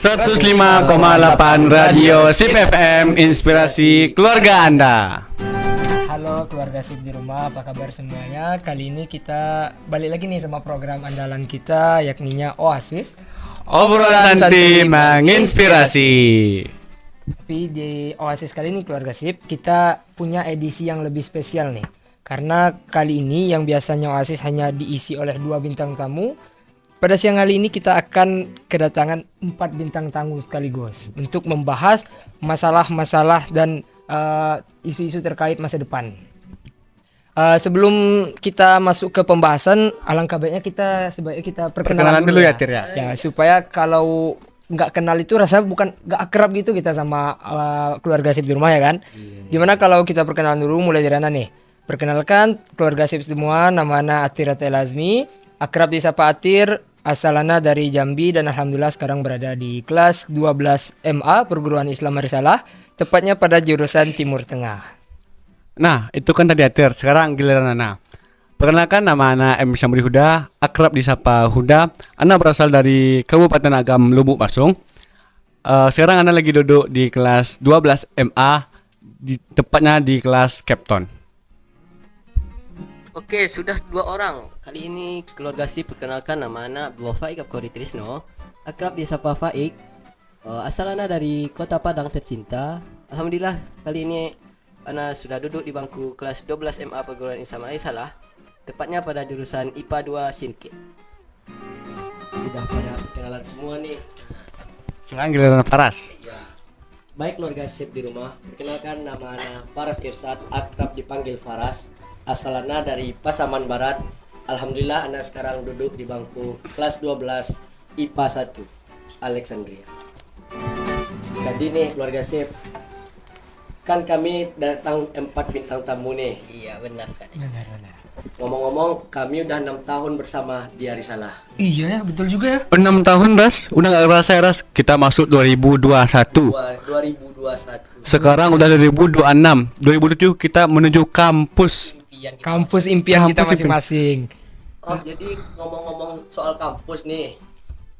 105,8 Radio SIP FM, inspirasi keluarga Anda. Halo keluarga SIP di rumah, apa kabar semuanya? Kali ini kita balik lagi nih sama program andalan kita, yakninya Oasis. Obrolan santai menginspirasi. Tapi di Oasis kali ini keluarga SIP, kita punya edisi yang lebih spesial nih. Karena kali ini yang biasanya Oasis hanya diisi oleh 2 bintang tamu, pada siang hari ini kita akan kedatangan 4 bintang tamu sekaligus untuk membahas masalah-masalah dan isu-isu terkait masa depan. Sebelum kita masuk ke pembahasan, alangkah baiknya sebaiknya kita perkenalan Dulu ya, Tir ya. Ya, supaya kalau nggak kenal itu rasanya bukan nggak akrab gitu kita sama keluarga SIP di rumah ya kan. Gimana kalau kita perkenalan dulu mulai dari Ana nih. Perkenalkan keluarga SIP semua, nama Ana Atir Azmi, akrab disapa Atir, asalana dari Jambi dan alhamdulillah sekarang berada di kelas 12 MA Perguruan Islam Risalah, tepatnya pada jurusan Timur Tengah. Nah, itu kan tadi Atir, sekarang giliran Ana. Perkenalkan, nama Ana M. Syamri Huda, akrab disapa Huda. Ana berasal dari Kabupaten Agam, Lubuk Pasung. Sekarang Ana lagi duduk di kelas 12 MA, tepatnya di kelas Capton. Oke, sudah 2 orang. Kali ini keluarga SIP perkenalkan, nama Ana Abdullah Faik Abkori Trisno, akrab disapa Faik. Asal Ana dari Kota Padang tercinta. Alhamdulillah kali ini Ana sudah duduk di bangku kelas 12 MA Perguruan Islam Risalah, tepatnya pada jurusan IPA 2 Sinki. Sudah pada perkenalan semua nih. Sekarang giliran Faras. Ya. Baik keluarga SIP di rumah, perkenalkan nama Ana Faras Irsad, akrab dipanggil Faras. Asal Ana dari Pasaman Barat. Alhamdulillah Ana sekarang duduk di bangku kelas 12 IPA 1 Alexandria. Jadi nih keluarga SIP, kan kami datang 4 bintang tamu nih. Iya, benar sekali. Benar. Ngomong-ngomong, kami udah 6 tahun bersama di Risalah. Iya ya, betul juga ya. 6 tahun, Ras. Udah gak kerasa ya, Ras. Kita masuk 2021. 2021. Sekarang udah 2026. 2007 kita menuju kampus. Kampus impian kita Kampus impian. masing-masing. Oh, jadi ngomong-ngomong soal kampus nih,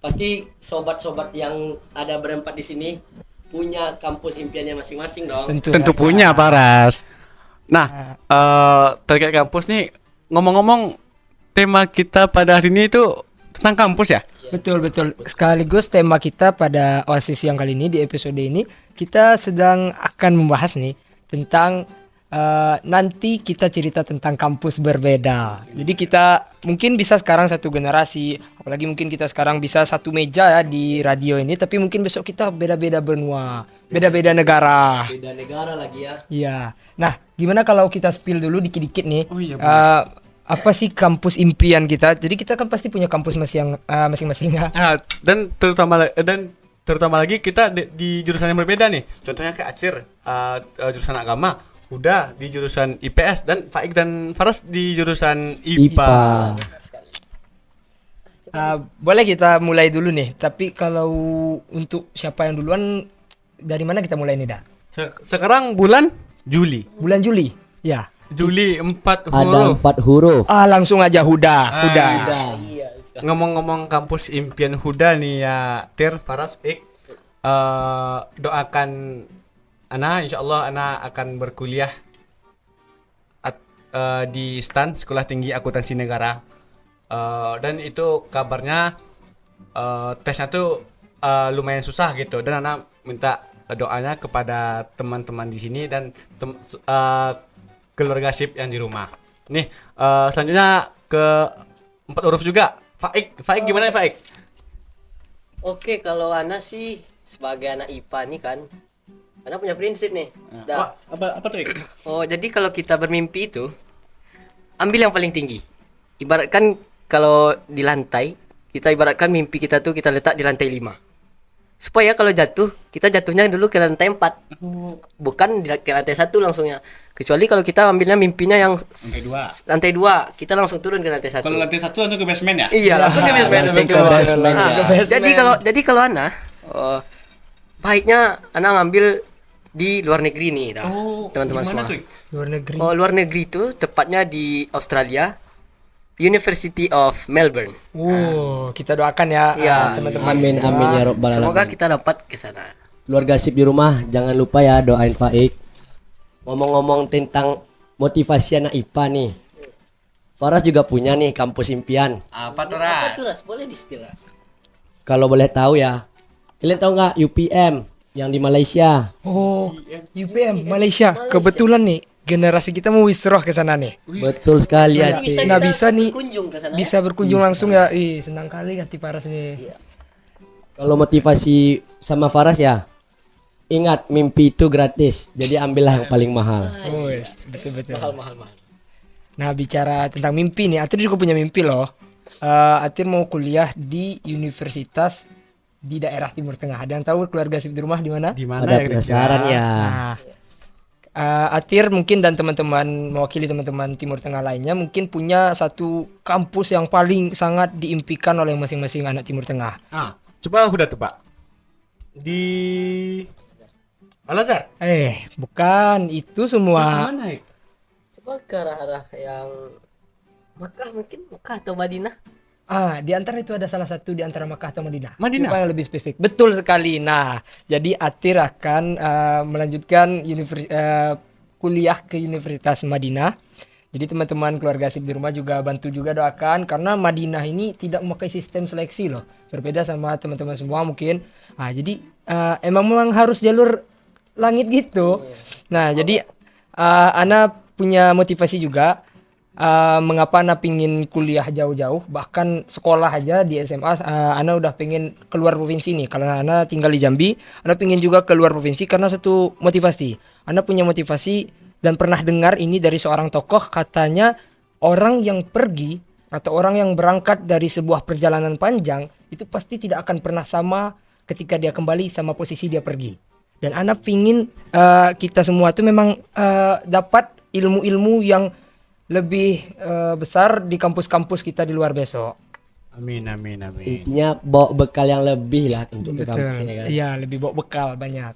pasti sobat-sobat yang ada berempat di sini punya kampus impiannya masing-masing dong. Tentu punya, Paras. Nah, terkait kampus nih, ngomong-ngomong, tema kita pada hari ini itu tentang kampus ya? Betul. Sekaligus tema kita pada Oasis yang kali ini, di episode ini kita sedang akan membahas nih tentang nanti kita cerita tentang kampus berbeda. Jadi kita mungkin bisa sekarang satu generasi, apalagi mungkin kita sekarang bisa satu meja ya di radio ini, tapi mungkin besok kita beda-beda benua, beda-beda negara. Beda negara lagi ya. Iya. Nah, gimana kalau kita spill dulu dikit-dikit nih? Oh iya, apa sih kampus impian kita? Jadi kita kan pasti punya kampus masing-masing ya. Nah, dan terutama lagi kita di jurusan yang berbeda nih. Contohnya kayak Acir, jurusan agama, udah di jurusan IPS, dan Faik dan Faras di jurusan IPA. Boleh kita mulai dulu nih. Tapi kalau untuk siapa yang duluan, dari mana kita mulai nih, Da? Sekarang bulan Juli. Bulan Juli. Ya. Juli 4 Ada huruf. 4 huruf. Langsung aja Huda. Ngomong-ngomong kampus impian Huda nih ya, Tir, Faras, Faik. Doakan Ana, insyaallah Ana akan berkuliah di STAN, Sekolah Tinggi Akuntansi Negara. Dan itu kabarnya tesnya tuh lumayan susah gitu, dan Ana minta doanya kepada teman-teman di sini dan keluarga SIP yang di rumah. Nih, selanjutnya ke 4 huruf juga. Faik gimana ya, Faik? Oke, kalau Ana sih sebagai anak IPA nih kan, Ana punya prinsip nih. Apa tuh? Oh, jadi kalau kita bermimpi itu ambil yang paling tinggi. Ibaratkan kalau di lantai, kita ibaratkan mimpi kita tuh kita letak di lantai 5. Supaya kalau jatuh, kita jatuhnya dulu ke lantai 4. Bukan ke lantai 1 langsungnya. Kecuali kalau kita ambilnya mimpinya yang lantai 2, kita langsung turun ke lantai 1. Kalau lantai 1 langsung ke basement ya? Iya, langsung ke basement. Langsung ke basement, ya. Jadi kalau Ana baiknya Ana ngambil di luar negeri nih, teman-teman semua. Luar negeri. Oh, luar negeri itu tepatnya di Australia. University of Melbourne. Kita doakan ya, Ya, teman-teman. Amin semua. amin ya robbal Semoga alamin. kita dapat ke sana. Keluarga sip di rumah jangan lupa ya doain Faik. Ngomong-ngomong tentang motivasi anak IPA nih. Faras juga punya nih kampus impian. Apa tuh, Apa tuh, Ras? Boleh di-spill, Ras? Kalau boleh tahu ya. Kalian tahu nggak UPM yang di Malaysia? Oh, UPM Malaysia. Kebetulan nih generasi kita mau wisroh ke sana nih. Betul sekali ya. Nah, bisa nih Kunjung ke sana. bisa berkunjung langsung ya. Senang kali hati Paras nih. Kalau motivasi sama Faras ya. Ingat mimpi itu gratis. Jadi ambillah yang paling mahal. Betul-betul. Mahal. Nah, bicara tentang mimpi nih, Atir juga punya mimpi loh. Atir mau kuliah di universitas di daerah Timur Tengah. Ada yang tahu keluarga sip di rumah di mana? Di mana Pada ya penasaran ya. Nah, Atir mungkin dan teman-teman mewakili teman-teman Timur Tengah lainnya mungkin punya satu kampus yang paling sangat diimpikan oleh masing-masing anak Timur Tengah. Coba udah tebak. Di Al-Azhar. Bukan itu semua. Mana? Coba ke arah-arah yang Makkah mungkin, Makkah atau Madinah. Di antara itu ada salah satu di antara Makkah atau Madinah. Madinah? Supaya lebih spesifik. Betul sekali. Nah, jadi Atir akan melanjutkan kuliah ke Universitas Madinah. Jadi teman-teman keluarga sip di rumah juga bantu juga doakan karena Madinah ini tidak memakai sistem seleksi loh. Berbeda sama teman-teman semua mungkin. Jadi memang harus jalur langit gitu. Nah, jadi Ana punya motivasi juga. Mengapa Ana pingin kuliah jauh-jauh, bahkan sekolah aja di SMA Ana udah pengen keluar provinsi nih. Karena Ana tinggal di Jambi, Ana pingin juga keluar provinsi karena satu motivasi. Ana punya motivasi dan pernah dengar ini dari seorang tokoh, katanya orang yang pergi atau orang yang berangkat dari sebuah perjalanan panjang itu pasti tidak akan pernah sama ketika dia kembali sama posisi dia pergi. Dan Ana pingin kita semua tuh memang dapat ilmu-ilmu yang lebih besar di kampus-kampus kita di luar besok. Amin. Intinya bawa bekal yang lebih lah untuk ke kampus, ya kan? Iya, lebih bawa bekal banyak.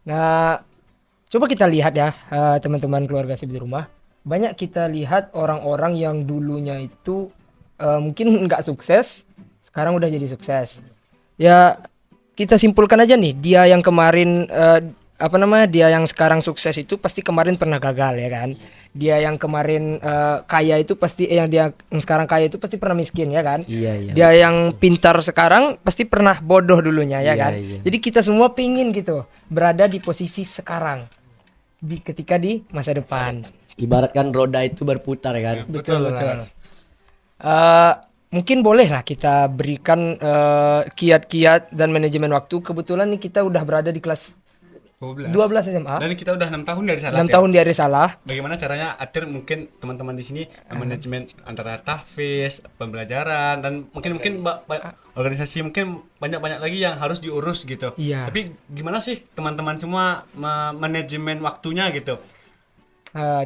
Nah, coba kita lihat ya teman-teman keluarga sip di rumah. Banyak kita lihat orang-orang yang dulunya itu mungkin nggak sukses, sekarang udah jadi sukses. Ya, kita simpulkan aja nih, dia yang kemarin dia yang sekarang sukses itu pasti kemarin pernah gagal ya kan. Dia yang kemarin kaya itu pasti yang sekarang kaya itu pasti pernah miskin ya kan. Iya. Dia yang pintar sekarang pasti pernah bodoh dulunya ya Iya, kan. iya. Jadi kita semua pingin gitu berada di posisi sekarang ketika di masa depan. Ibaratkan roda itu berputar kan. Betul. Mungkin boleh lah kita berikan kiat-kiat dan manajemen waktu. Kebetulan nih kita udah berada di kelas 12 SMA. Dan kita udah 6 tahun dari salah. 6 tahun di hari salah. Bagaimana caranya Atir mungkin teman-teman di sini manajemen antara tahfiz, pembelajaran dan mungkin organisasi mungkin banyak lagi yang harus diurus gitu. Iya. Tapi gimana sih teman-teman semua manajemen waktunya gitu?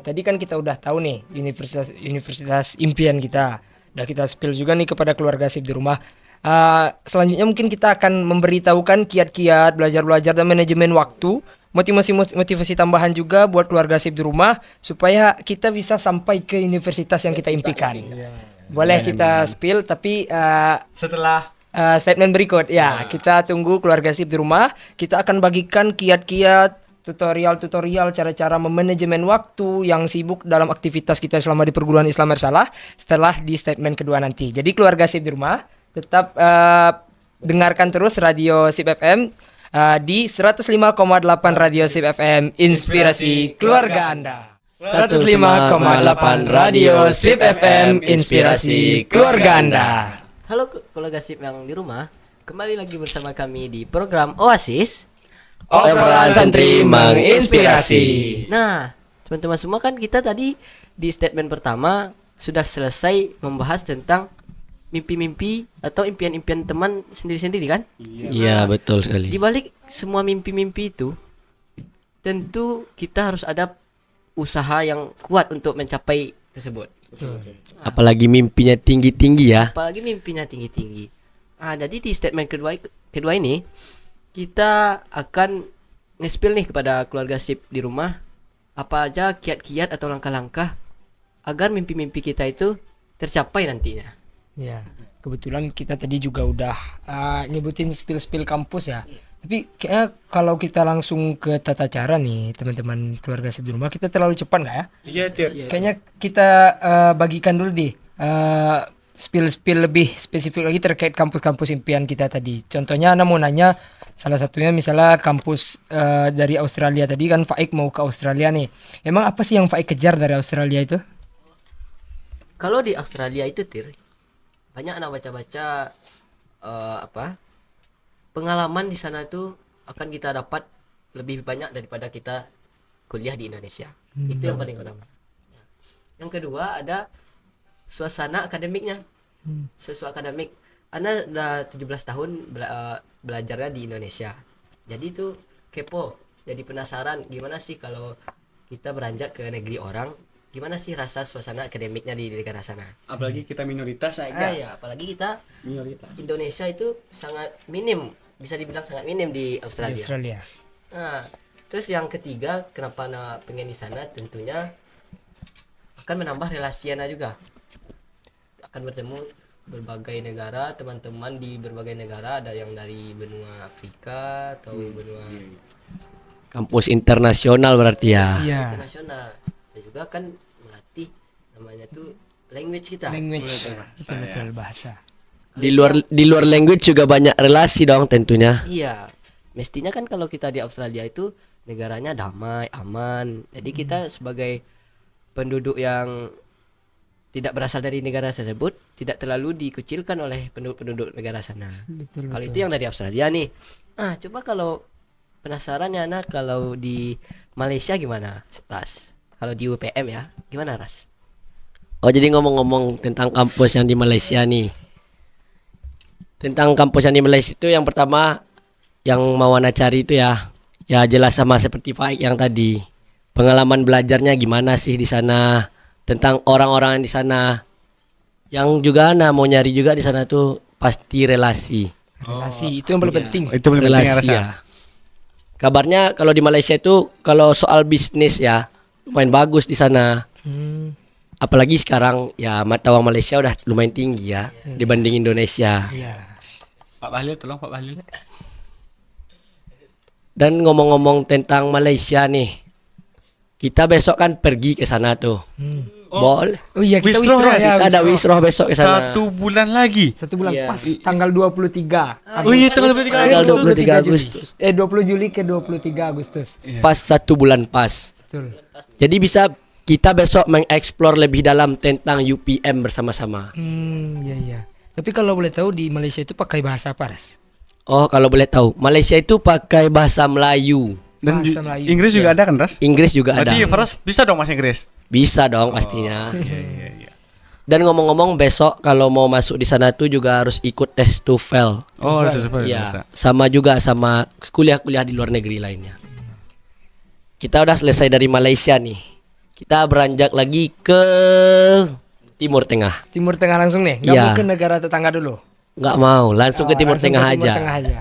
Tadi kan kita udah tahu nih universitas impian kita. Udah kita spill juga nih kepada keluarga sip di rumah. Selanjutnya mungkin kita akan memberitahukan kiat-kiat belajar dan manajemen waktu, motivasi tambahan juga buat keluarga sip di rumah supaya kita bisa sampai ke universitas yang kita impikan. Boleh kita spill tapi Setelah statement berikut ya. Kita tunggu keluarga sip di rumah. Kita akan bagikan kiat-kiat tutorial cara-cara memanajemen waktu yang sibuk dalam aktivitas kita selama di perguruan Islam Ersalah setelah di statement kedua nanti. Jadi keluarga sip di rumah tetap dengarkan terus Radio Sip FM di 105,8 Radio Sip FM, inspirasi keluarga Anda. 105,8 Radio Sip FM, inspirasi keluarga Anda. Halo keluarga sip yang di rumah, kembali lagi bersama kami di program Oasis. Obrolan santri menginspirasi. Nah, teman-teman semua kan kita tadi di statement pertama sudah selesai membahas tentang mimpi-mimpi atau impian-impian teman sendiri-sendiri kan? Iya, betul sekali. Di balik semua mimpi-mimpi itu, tentu kita harus ada usaha yang kuat untuk mencapai tersebut. Apalagi mimpinya tinggi-tinggi ya. Apalagi mimpinya tinggi-tinggi. Jadi di statement kedua ini kita akan nge-spill nih kepada keluarga sip di rumah apa aja kiat-kiat atau langkah-langkah agar mimpi-mimpi kita itu tercapai nantinya. Ya, kebetulan kita tadi juga udah nyebutin spill-spill kampus ya. Tapi kayaknya kalau kita langsung ke tata cara nih teman-teman keluarga di rumah, kita terlalu cepat nggak ya? Iya, Tir. Kayaknya kita bagikan dulu deh spill-spill lebih spesifik lagi terkait kampus-kampus impian kita tadi. Contohnya Ana mau nanya salah satunya misalnya kampus dari Australia tadi kan Faik mau ke Australia nih. Emang apa sih yang Faik kejar dari Australia itu? Kalau di Australia itu banyak anak baca-baca pengalaman di sana tuh akan kita dapat lebih banyak daripada kita kuliah di Indonesia. Itu yang paling utama. Yang kedua ada suasana akademiknya. Sesuai akademik. Ana udah 17 tahun belajarnya di Indonesia. Jadi itu kepo, jadi penasaran gimana sih kalau kita beranjak ke negeri orang, gimana sih rasa suasana akademiknya di negara sana. Apalagi kita minoritas Ya, apalagi kita minoritas. Indonesia itu sangat minim, bisa dibilang sangat minim di Di Australia. Australia. Nah, terus yang ketiga, kenapa Ana pengen di sana? Tentunya akan menambah relasi Ana juga. Akan bertemu berbagai negara, teman-teman di berbagai negara, ada yang dari benua Afrika atau benua Kampus internasional berarti ya. Iya. internasional. Dan juga kan melatih namanya tuh language kita. Language. Bahasa, Betul bahasa. Di luar language juga banyak relasi dong tentunya. Iya, mestinya kan kalau kita di Australia itu negaranya damai, aman. Jadi kita sebagai penduduk yang tidak berasal dari negara tersebut tidak terlalu dikucilkan oleh penduduk negara sana. Betul. Kalau itu yang dari Australia nih. Coba kalau penasaran ya anak, kalau di Malaysia gimana, Ras? Kalau di UPM ya, gimana Ras? Oh, jadi ngomong-ngomong tentang kampus yang di Malaysia nih. Tentang kampus yang di Malaysia itu yang pertama yang mau Ana cari itu ya jelas sama seperti Faik yang tadi. Pengalaman belajarnya gimana sih di sana? Tentang orang-orang di sana. Yang juga Ana mau nyari juga di sana tuh pasti relasi. Relasi itu yang paling penting. Itu paling penting ya, Relasi rasa. ya. Kabarnya kalau di Malaysia itu kalau soal bisnis ya lumayan bagus di sana. Apalagi sekarang ya mata uang Malaysia udah lumayan tinggi ya dibanding Indonesia. Iya. Pak Bahlil, tolong Pak Bahlil. Dan ngomong-ngomong tentang Malaysia nih, kita besok kan pergi ke sana tuh. Boleh. Oh iya, kita Wisroh wisroh ya, ya. Kita ada wisroh besok ke sana. 1 bulan lagi. 1 bulan Iya. pas tanggal 23 Oh iya, tanggal 23 Tanggal Agustus. 23 Agustus. 20 Juli ke 23 Agustus. Pas 1 bulan pas. Betul. Jadi bisa kita besok mengeksplor lebih dalam tentang UPM bersama-sama. Iya iya. Tapi kalau boleh tahu di Malaysia itu pakai bahasa apa, Ras? Oh, kalau boleh tahu, Malaysia itu pakai bahasa Melayu. Dan Bahasa Melayu. Inggris juga ada kan, Ras? Inggris juga ada. Berarti Faras bisa dong Mas Inggris. Bisa dong pastinya. Iya. Dan ngomong-ngomong besok kalau mau masuk di sana tuh juga harus ikut tes TOEFL. Oh, sesuai Iya, biasa. sama juga sama kuliah-kuliah di luar negeri lainnya. Kita udah selesai dari Malaysia nih. Kita beranjak lagi ke Timur Tengah. Timur Tengah langsung nih. Nggak Iya. mungkin negara tetangga dulu. Nggak mau, langsung ke Timur Langsung Tengah ke Timur aja. Tengah aja.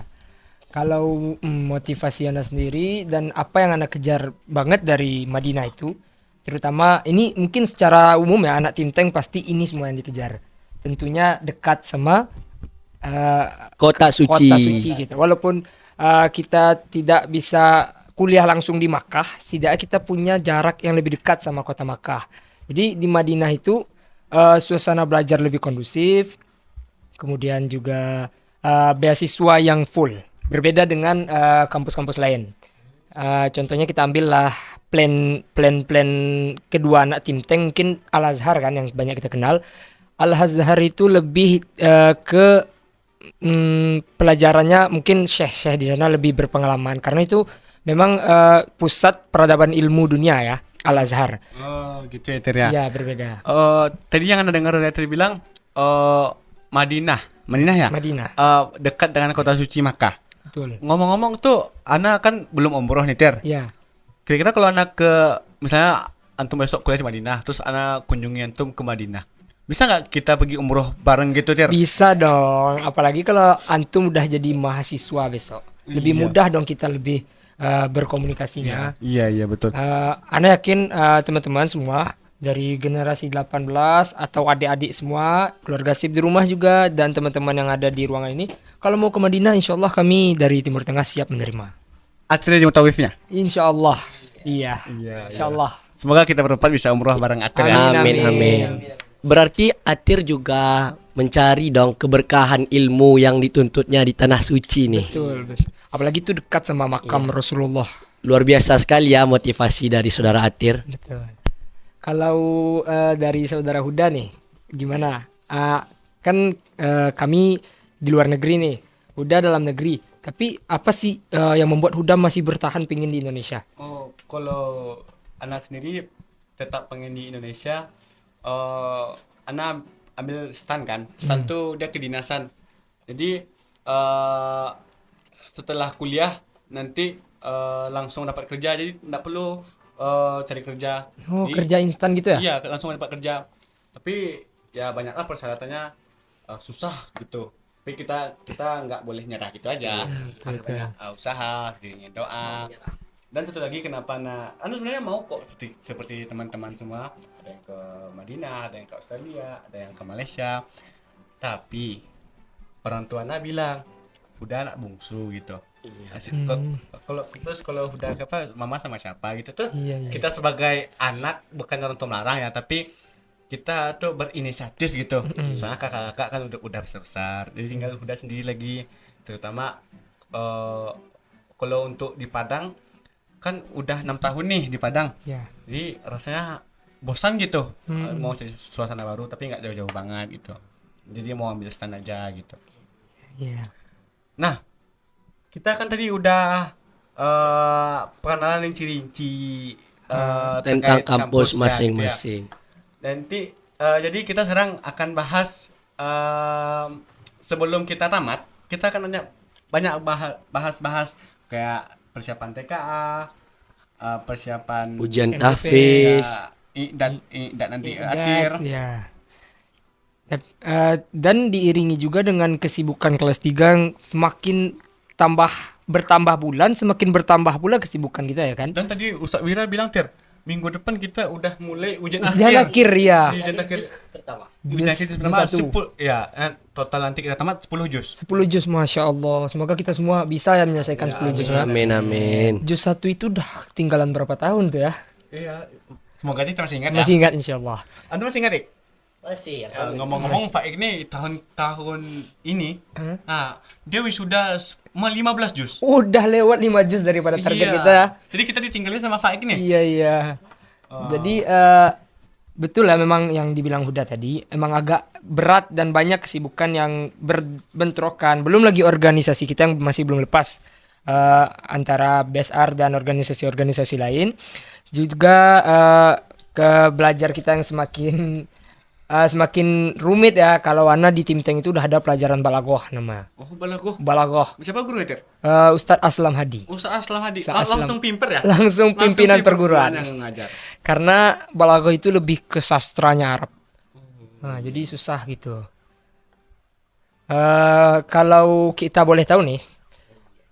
Kalau motivasi Anda sendiri dan apa yang Anda kejar banget dari Madinah itu, terutama ini mungkin secara umum ya anak Tim Tank pasti ini semua yang dikejar. Tentunya dekat sama Kota Suci. kota suci gitu. Walaupun kita tidak bisa kuliah langsung di Makkah, setidaknya kita punya jarak yang lebih dekat sama kota Makkah. Jadi di Madinah itu suasana belajar lebih kondusif, kemudian juga beasiswa yang full. Berbeda dengan kampus-kampus lain. Contohnya kita ambillah plan kedua anak Tim Tank, mungkin Al Azhar kan yang banyak kita kenal. Al Azhar itu lebih ke pelajarannya mungkin syekh di sana lebih berpengalaman karena itu memang pusat peradaban ilmu dunia ya, Al Azhar. Oh, gitu ya, Tir ya. Ya berbeda. Tadi yang Anda dengar dari Tir bilang Madinah ya? Madinah. Dekat dengan kota suci Makkah. Betul. Ngomong-ngomong tuh, Ana kan belum umroh nih, Tir. Ya. Kira-kira kalau Ana misalnya antum besok kuliah di Madinah, terus Ana kunjungi antum ke Madinah. Bisa nggak kita pergi umroh bareng gitu, Tir? Bisa dong, apalagi kalau antum udah jadi mahasiswa besok. Lebih Iya. mudah dong kita lebih berkomunikasinya. Iya, betul. Ana yakin teman-teman semua dari generasi 18 atau adik-adik semua, keluarga sip di rumah juga dan teman-teman yang ada di ruangan ini. Kalau mau ke Madinah, insya Allah kami dari Timur Tengah siap menerima. Akhirnya di Mutawifnya. Insya Allah. Iya. Insya Allah. Semoga kita berempat bisa umroh bareng Atir ya. Amin, amin. Berarti Atir juga mencari dong keberkahan ilmu yang dituntutnya di tanah suci nih. Betul, betul. Apalagi itu dekat sama makam Rasulullah. Luar biasa sekali ya motivasi dari saudara Atir. Betul. Kalau dari saudara Huda nih, gimana? Kan kami di luar negeri nih, Huda dalam negeri. Tapi apa sih yang membuat Huda masih bertahan pingin di Indonesia? Oh, kalau anak sendiri tetap pengen di Indonesia. Anak ambil stan kan. Stan tuh dia kedinasan. Jadi setelah kuliah nanti langsung dapat kerja. Jadi tidak perlu cari kerja. Oh, Jadi, kerja instan gitu ya? Iya, langsung dapat kerja. Tapi ya banyaklah persyaratannya susah gitu. Tapi kita nggak boleh nyerah gitu aja. Ada banyak usaha, dirinya doa. Dan satu lagi kenapa anu sebenarnya mau kok seperti teman-teman semua. Ada yang ke Madinah, ada yang ke Australia, ada yang ke Malaysia. Tapi orang tua Ana bilang udah anak bungsu gitu. Kalau udah apa mama sama siapa gitu tuh. Iya. Kita sebagai anak bukan orang tua melarang ya, tapi kita tuh berinisiatif gitu. Soalnya kakak-kakak kan udah besar-besar. Jadi tinggal udah sendiri lagi. Terutama kalau untuk di Padang kan udah 6 tahun nih di Padang. Ya. Jadi rasanya bosan gitu. Mau cari suasana baru tapi nggak jauh-jauh banget gitu. Jadi mau ambil stand aja gitu. Iya. Nah, kita kan tadi udah perkenalan rinci-rinci Tentang terkait kampus ya, masing-masing. gitu ya. Nanti jadi kita sekarang akan bahas sebelum kita tamat, kita akan banyak bahas kayak persiapan TKA, persiapan Ujian SMP, tahfiz. dan nanti akhir. Ya. Dan diiringi juga dengan kesibukan kelas 3 yang semakin bertambah bulan, semakin bertambah pula kesibukan kita ya kan? Dan tadi Ustaz Wira bilang minggu depan kita udah mulai ujian Ujian akhir ya. Ujian akhir Pertama. ujian akhir pertama Juz 10 ya, total nanti kita tamat 10 juz. 10 juz, Masya Allah. Semoga kita semua bisa ya menyelesaikan 10 juz ya. Amin, amin. Juz 1 itu udah tinggalan berapa tahun tuh ya? Iya, semoga kita masih ingat ya. Masih ingat insya Allah. Anda masih ingat, Ik? Masih ya. Ngomong-ngomong Pak Ik nih tahun ini, dia wisuda 15 juz. Udah lewat 5 juz daripada target kita ya. Jadi kita ditinggalin sama Pak Ik nih. Iya. Jadi betul lah memang yang dibilang Huda tadi, emang agak berat dan banyak kesibukan yang berbentrokan. Belum lagi organisasi kita yang masih belum lepas antara BSR dan organisasi-organisasi lain. Juga ke belajar kita yang semakin rumit ya. Kalau Ana di tim tank itu udah ada pelajaran balagoh nama. Oh, balagoh. Balagoh. Siapa guru itu? Ustadz Aslam Hadi. Ustaz Aslam Hadi. Ustaz Aslam. Langsung pimper ya? Langsung pimpinan perguruan. yang ngajar. Karena balagoh itu lebih ke sastranya Arab. Nah, jadi susah gitu. Kalau kita boleh tahu nih,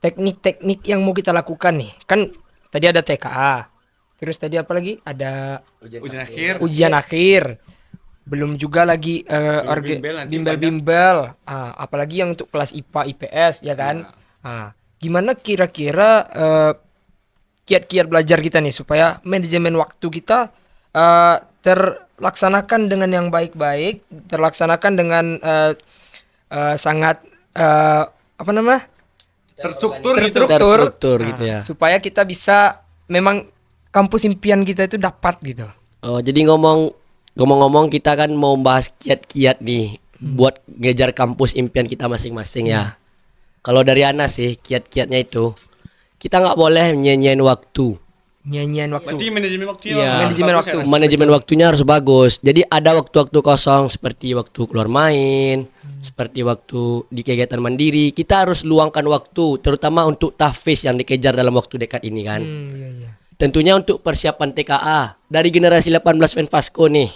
teknik-teknik yang mau kita lakukan nih, kan tadi ada TKA, terus tadi apa lagi? Ada Ujian akhir. ujian akhir, belum juga lagi Bimbel nanti bimbel-bimbel, apalagi yang untuk kelas IPA IPS ya kan. Gimana kira-kira kiat-kiat belajar kita nih supaya manajemen waktu kita terlaksanakan dengan yang baik-baik, terlaksanakan dengan sangat Terstruktur gitu ya. supaya kita bisa memang kampus impian kita itu dapat gitu. Oh, jadi ngomong-ngomong kita kan mau bahas kiat-kiat nih buat ngejar kampus impian kita masing-masing ya. Kalau dari Ana sih kiat-kiatnya itu kita nggak boleh nyanyiin waktu. Nyanyian waktu. Berarti manajemen waktunya Iya. Manajemen waktu. Manajemen waktunya harus bagus. Jadi ada waktu-waktu kosong seperti waktu keluar main, seperti waktu di kegiatan mandiri. Kita harus luangkan waktu, terutama untuk tahfiz yang dikejar dalam waktu dekat ini kan. Iya. Tentunya untuk persiapan TKA dari generasi 18 Menfasco nih.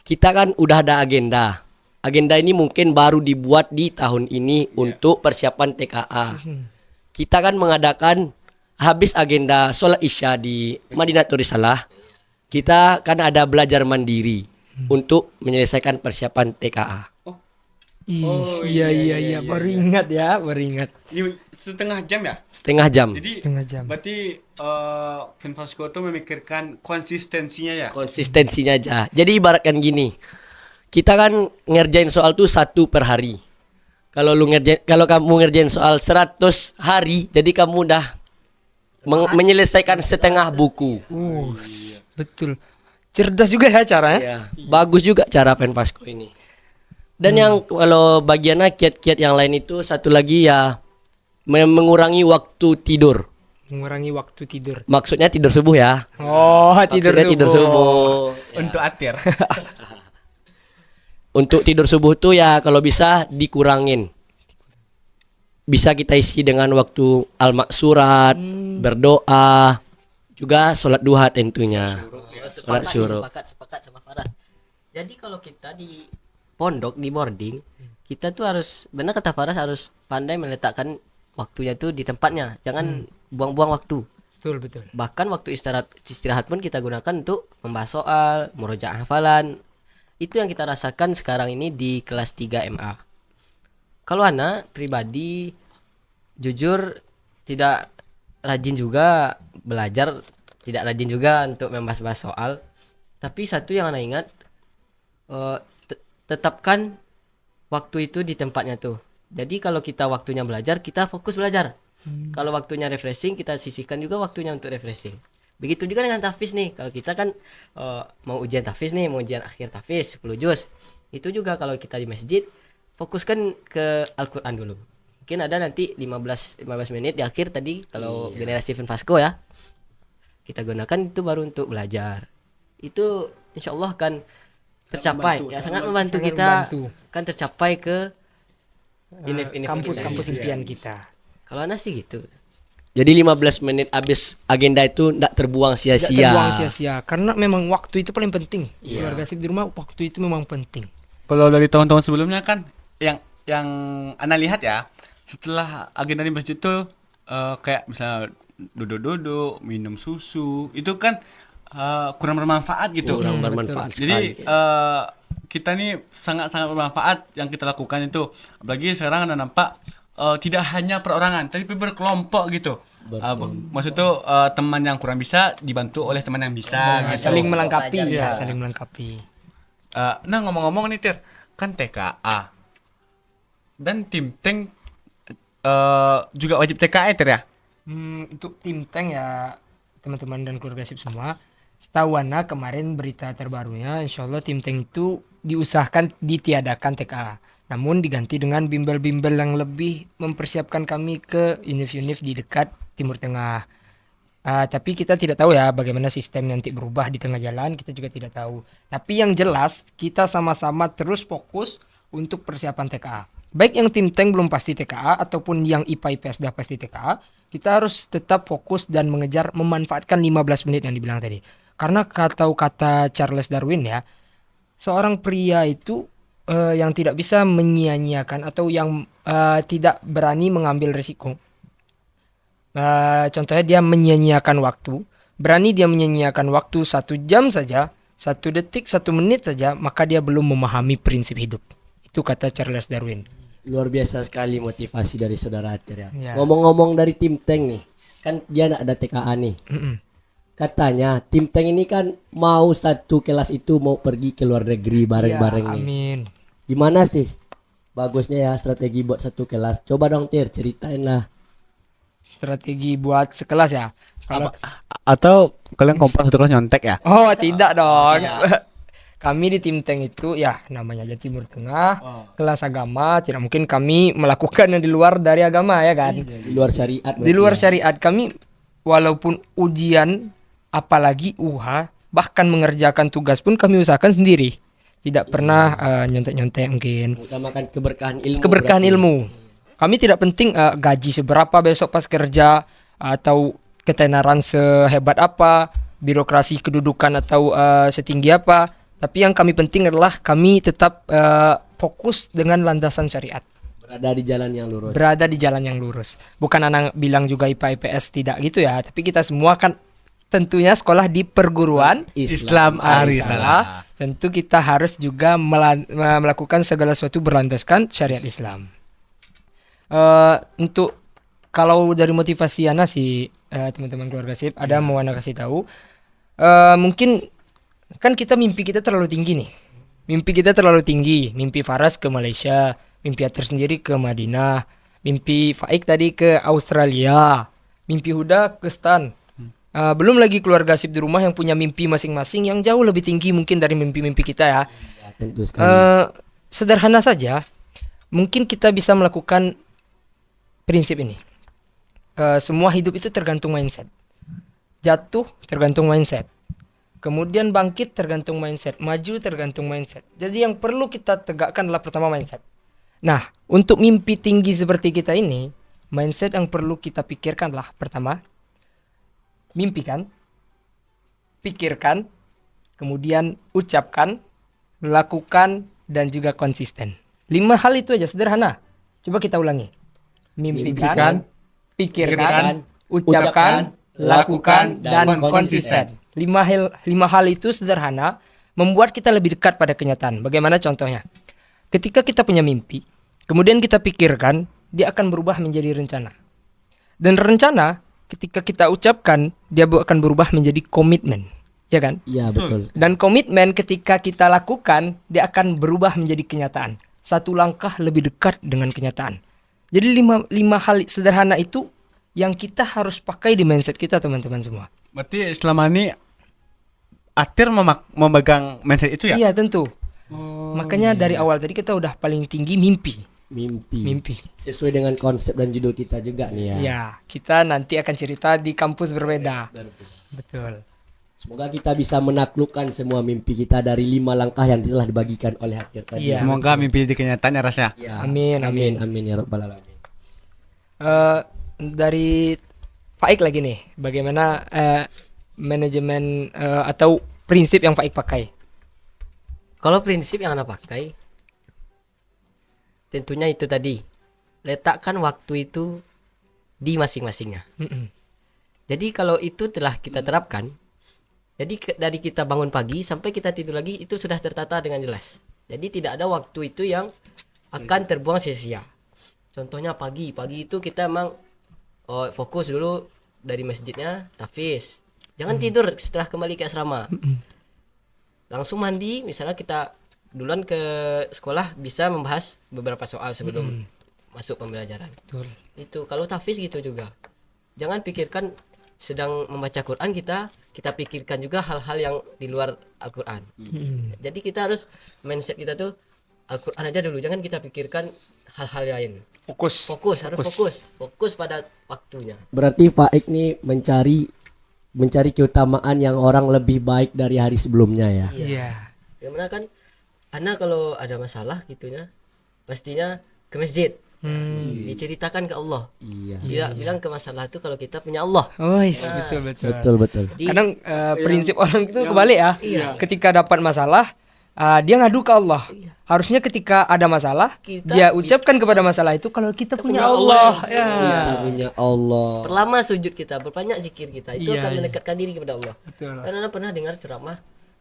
Kita kan udah ada agenda. Agenda ini mungkin baru dibuat di tahun ini untuk persiapan TKA. Kita kan mengadakan habis agenda sholat isya di Madinatul Risalah. Kita kan ada belajar mandiri untuk menyelesaikan persiapan TKA. Iya, baru ingat ya, baru ingat. Setengah jam ya? Setengah jam. Jadi Setengah jam. berarti Finfasco tuh memikirkan konsistensinya ya. Konsistensinya aja. Jadi ibaratkan gini. Kita kan ngerjain soal tuh 1 per hari. Kalau kamu ngerjain soal 100 hari, jadi kamu udah menyelesaikan setengah buku. Betul. Cerdas juga ya caranya. Ya, bagus juga cara Finfasco ini. Dan yang kalau bagiannya kiat-kiat yang lain itu satu lagi ya mengurangi waktu tidur. Mengurangi waktu tidur. Maksudnya tidur subuh ya. Oh, Maksudnya tidur subuh. Untuk atir. Untuk tidur subuh tuh ya kalau bisa dikurangin. Bisa kita isi dengan waktu al-maksurat, berdoa, juga sholat duha tentunya. Sholat syuruk. Sepakat sama Faras. Jadi kalau kita di pondok, di boarding, kita tuh harus, benar kata Faras, harus pandai meletakkan waktunya tuh di tempatnya. Jangan buang-buang waktu. Betul. Bahkan waktu istirahat pun kita gunakan untuk membahas soal, murojaah hafalan. Itu yang kita rasakan sekarang ini di kelas 3 MA. Kalau anak pribadi jujur tidak rajin juga belajar, tidak rajin juga untuk membahas-bahas soal. Tapi satu yang anak ingat, tetapkan waktu itu di tempatnya tuh. Jadi kalau kita waktunya belajar, kita fokus belajar. Kalau waktunya refreshing, kita sisihkan juga waktunya untuk refreshing. Begitu juga dengan tahfiz nih. Kalau kita kan mau ujian tahfiz nih, mau ujian akhir tahfiz 10 juz. Itu juga kalau kita di masjid, fokuskan ke Al-Qur'an dulu. Mungkin ada nanti 15 menit di akhir tadi kalau generasi Finfasco ya. Kita gunakan itu baru untuk belajar. Itu insyaallah kan tercapai sangat membantu kita kan tercapai ke kampus impian kita. Kalau Ana sih gitu. Jadi 15 menit habis agenda itu tidak terbuang sia-sia. Terbuang sia-sia karena memang waktu itu paling penting. Keluarga sip di rumah waktu itu memang penting. Kalau dari tahun-tahun sebelumnya kan yang Ana lihat ya, setelah agenda di masjid tuh kayak misalnya duduk-duduk, minum susu, itu kan kurang bermanfaat gitu. Kurang bermanfaat Jadi sekali. kita nih sangat-sangat bermanfaat yang kita lakukan itu. Apalagi sekarang Anda nampak tidak hanya perorangan, tapi berkelompok gitu. Maksud tuh teman yang kurang bisa dibantu oleh teman yang bisa. Gitu. Saling melengkapi Iya. saling melengkapi. Nah ngomong-ngomong nih Tir, kan TKA dan tim tank juga wajib TKA Tir ya? Untuk tim tank ya teman-teman dan keluarga sip semua. Setahu Ana kemarin berita terbarunya, insya Allah tim tank itu diusahakan ditiadakan TKA. Namun diganti dengan bimbel-bimbel yang lebih mempersiapkan kami ke univ-univ di dekat Timur Tengah. Tapi kita tidak tahu ya bagaimana sistem nanti berubah di tengah jalan, kita juga tidak tahu. Tapi yang jelas kita sama-sama terus fokus untuk persiapan TKA. Baik yang tim tank belum pasti TKA ataupun yang IPA IPS sudah pasti TKA, kita harus tetap fokus dan mengejar memanfaatkan 15 menit yang dibilang tadi. Karena kata Charles Darwin ya, seorang pria itu yang tidak bisa menyia-nyiakan atau yang tidak berani mengambil risiko. Contohnya dia menyia-nyiakan waktu, berani dia menyia-nyiakan waktu 1 jam saja, 1 detik, 1 menit saja, maka dia belum memahami prinsip hidup. Itu kata Charles Darwin. Luar biasa sekali motivasi dari saudara Atir ya. Ya. Ngomong-ngomong dari tim tank nih, kan dia ada TKA nih. Katanya tim tank ini kan mau satu kelas itu mau pergi ke luar negeri bareng-bareng Ya, nih. amin. Gimana sih bagusnya ya strategi buat satu kelas? Coba dong Tir, ceritain lah. Strategi buat sekelas ya. Kalau Atau kalian kompak satu kelas nyontek ya? Oh, tidak dong. Kami di tim tank itu ya namanya aja Timur Tengah, kelas agama, tidak mungkin kami melakukan yang di luar dari agama ya kan. Di luar syariat. Di luar syariat kami walaupun ujian apalagi UH bahkan mengerjakan tugas pun kami usahakan sendiri. Tidak pernah nyontek-nyontek mungkin. Utamakan keberkahan ilmu. Keberkahan berarti. ilmu. Kami tidak penting gaji seberapa besok pas kerja atau ketenaran sehebat apa, birokrasi kedudukan atau setinggi apa. Tapi yang kami penting adalah kami tetap fokus dengan landasan syariat. Berada di jalan yang lurus. Berada di jalan yang lurus. Bukan anak bilang juga IPA IPS tidak gitu ya, tapi kita semua kan tentunya sekolah di perguruan Islam Arisalah. tentu kita harus juga melakukan segala sesuatu berlandaskan syariat Islam. Untuk kalau dari motivasi Ana sih teman-teman keluarga SIP ada mau Ana kasih tahu. Mungkin kan mimpi kita terlalu tinggi nih. Mimpi kita terlalu tinggi. Mimpi Faras ke Malaysia, mimpi Atir sendiri ke Madinah, mimpi Faik tadi ke Australia, mimpi Huda ke Stan. Belum lagi keluarga SIP di rumah yang punya mimpi masing-masing yang jauh lebih tinggi mungkin dari mimpi-mimpi kita ya. Ya, tentu sekali. Sederhana saja, mungkin kita bisa melakukan prinsip ini. Semua hidup itu tergantung mindset. Jatuh tergantung mindset. Kemudian bangkit tergantung mindset. Maju tergantung mindset. Jadi yang perlu kita tegakkan adalah pertama mindset. Nah, untuk mimpi tinggi seperti kita ini, mindset yang perlu kita pikirkan adalah pertama, mimpikan, pikirkan, kemudian ucapkan, lakukan, dan juga konsisten. 5 hal itu aja sederhana. Coba kita ulangi. Mimpikan, pikirkan, ucapkan, lakukan, dan konsisten. 5 hal itu sederhana membuat kita lebih dekat pada kenyataan. Bagaimana contohnya? Ketika kita punya mimpi, kemudian kita pikirkan, dia akan berubah menjadi rencana. Dan rencana ketika kita ucapkan, dia akan berubah menjadi komitmen. Ya kan? Iya, betul. Dan komitmen ketika kita lakukan, dia akan berubah menjadi kenyataan. Satu langkah lebih dekat dengan kenyataan. Jadi 5 hal sederhana itu yang kita harus pakai di mindset kita, teman-teman semua. Berarti selama ini Atir memegang mindset itu ya? Iya, tentu. Makanya dari awal tadi kita udah paling tinggi mimpi. Mimpi. Sesuai dengan konsep dan judul kita juga nih ya. Ya, kita nanti akan cerita di kampus berbeda. Betul. Semoga kita bisa menaklukkan semua mimpi kita dari 5 langkah yang telah dibagikan oleh Atir tadi. Iya. Semoga mimpi di kenyataan ya Ras ya. Ya. Amin. Amin ya rabbal alamin. Dari Faik lagi nih, bagaimana manajemen atau prinsip yang Faik pakai? Kalau prinsip yang Anda pakai, tentunya itu tadi, letakkan waktu itu di masing-masingnya. Jadi kalau itu telah kita terapkan, jadi dari kita bangun pagi sampai kita tidur lagi itu sudah tertata dengan jelas. Jadi tidak ada waktu itu yang akan terbuang sia-sia. Contohnya pagi itu kita emang fokus dulu dari masjidnya, tahfiz. Jangan tidur setelah kembali ke asrama. Langsung mandi, misalnya kita duluan ke sekolah bisa membahas beberapa soal sebelum masuk pembelajaran. Betul. Itu kalau tahfiz gitu juga. Jangan pikirkan sedang membaca Quran kita pikirkan juga hal-hal yang di luar Al-Quran. Jadi kita harus mindset kita tuh Al-Quran aja dulu, jangan kita pikirkan hal-hal lain. Fokus pada waktunya. Berarti Faik nih mencari keutamaan yang orang lebih baik dari hari sebelumnya ya. Iya. Gimana kan Ana kalau ada masalah gitunya pastinya ke masjid. Diceritakan ke Allah. Iya. Bilang ke masalah itu kalau kita punya Allah. Oh, betul. Betul. Jadi, Kadang prinsip orang itu kebalik ya. Ketika dapat masalah, dia ngadu ke Allah. Harusnya ketika ada masalah, dia ucapkan kepada masalah itu kalau kita punya Allah. Ya. Kita punya Allah. perlama sujud kita, berbanyak zikir kita, itu akan mendekatkan diri kepada Allah. Betul. Dan Anda pernah dengar ceramah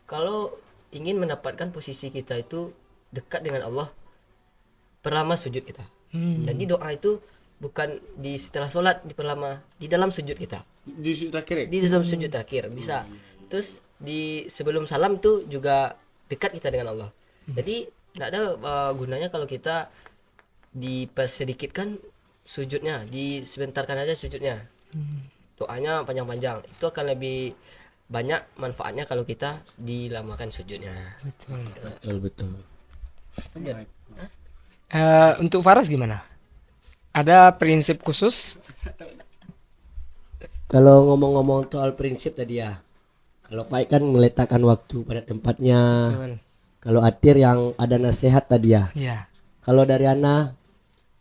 kalau ingin mendapatkan posisi kita itu dekat dengan Allah, perlama sujud kita. Jadi doa itu bukan di setelah sholat diperlama, di dalam sujud kita. Di sujud terakhir. Di dalam sujud terakhir bisa. Terus di sebelum salam itu juga dekat kita dengan Allah. Jadi tidak ada gunanya kalau kita dipersedikitkan sujudnya, disebentarkan aja sujudnya. Doanya panjang-panjang. Itu akan lebih banyak manfaatnya kalau kita dilamakan sujudnya. Betul. Untuk Faras gimana? Ada prinsip khusus? Kalau ngomong-ngomong soal prinsip tadi ya, kalau Faik kan meletakkan waktu pada tempatnya. Betul. Kalau Atir yang ada nasihat tadi ya. Iya. Kalau dari Ana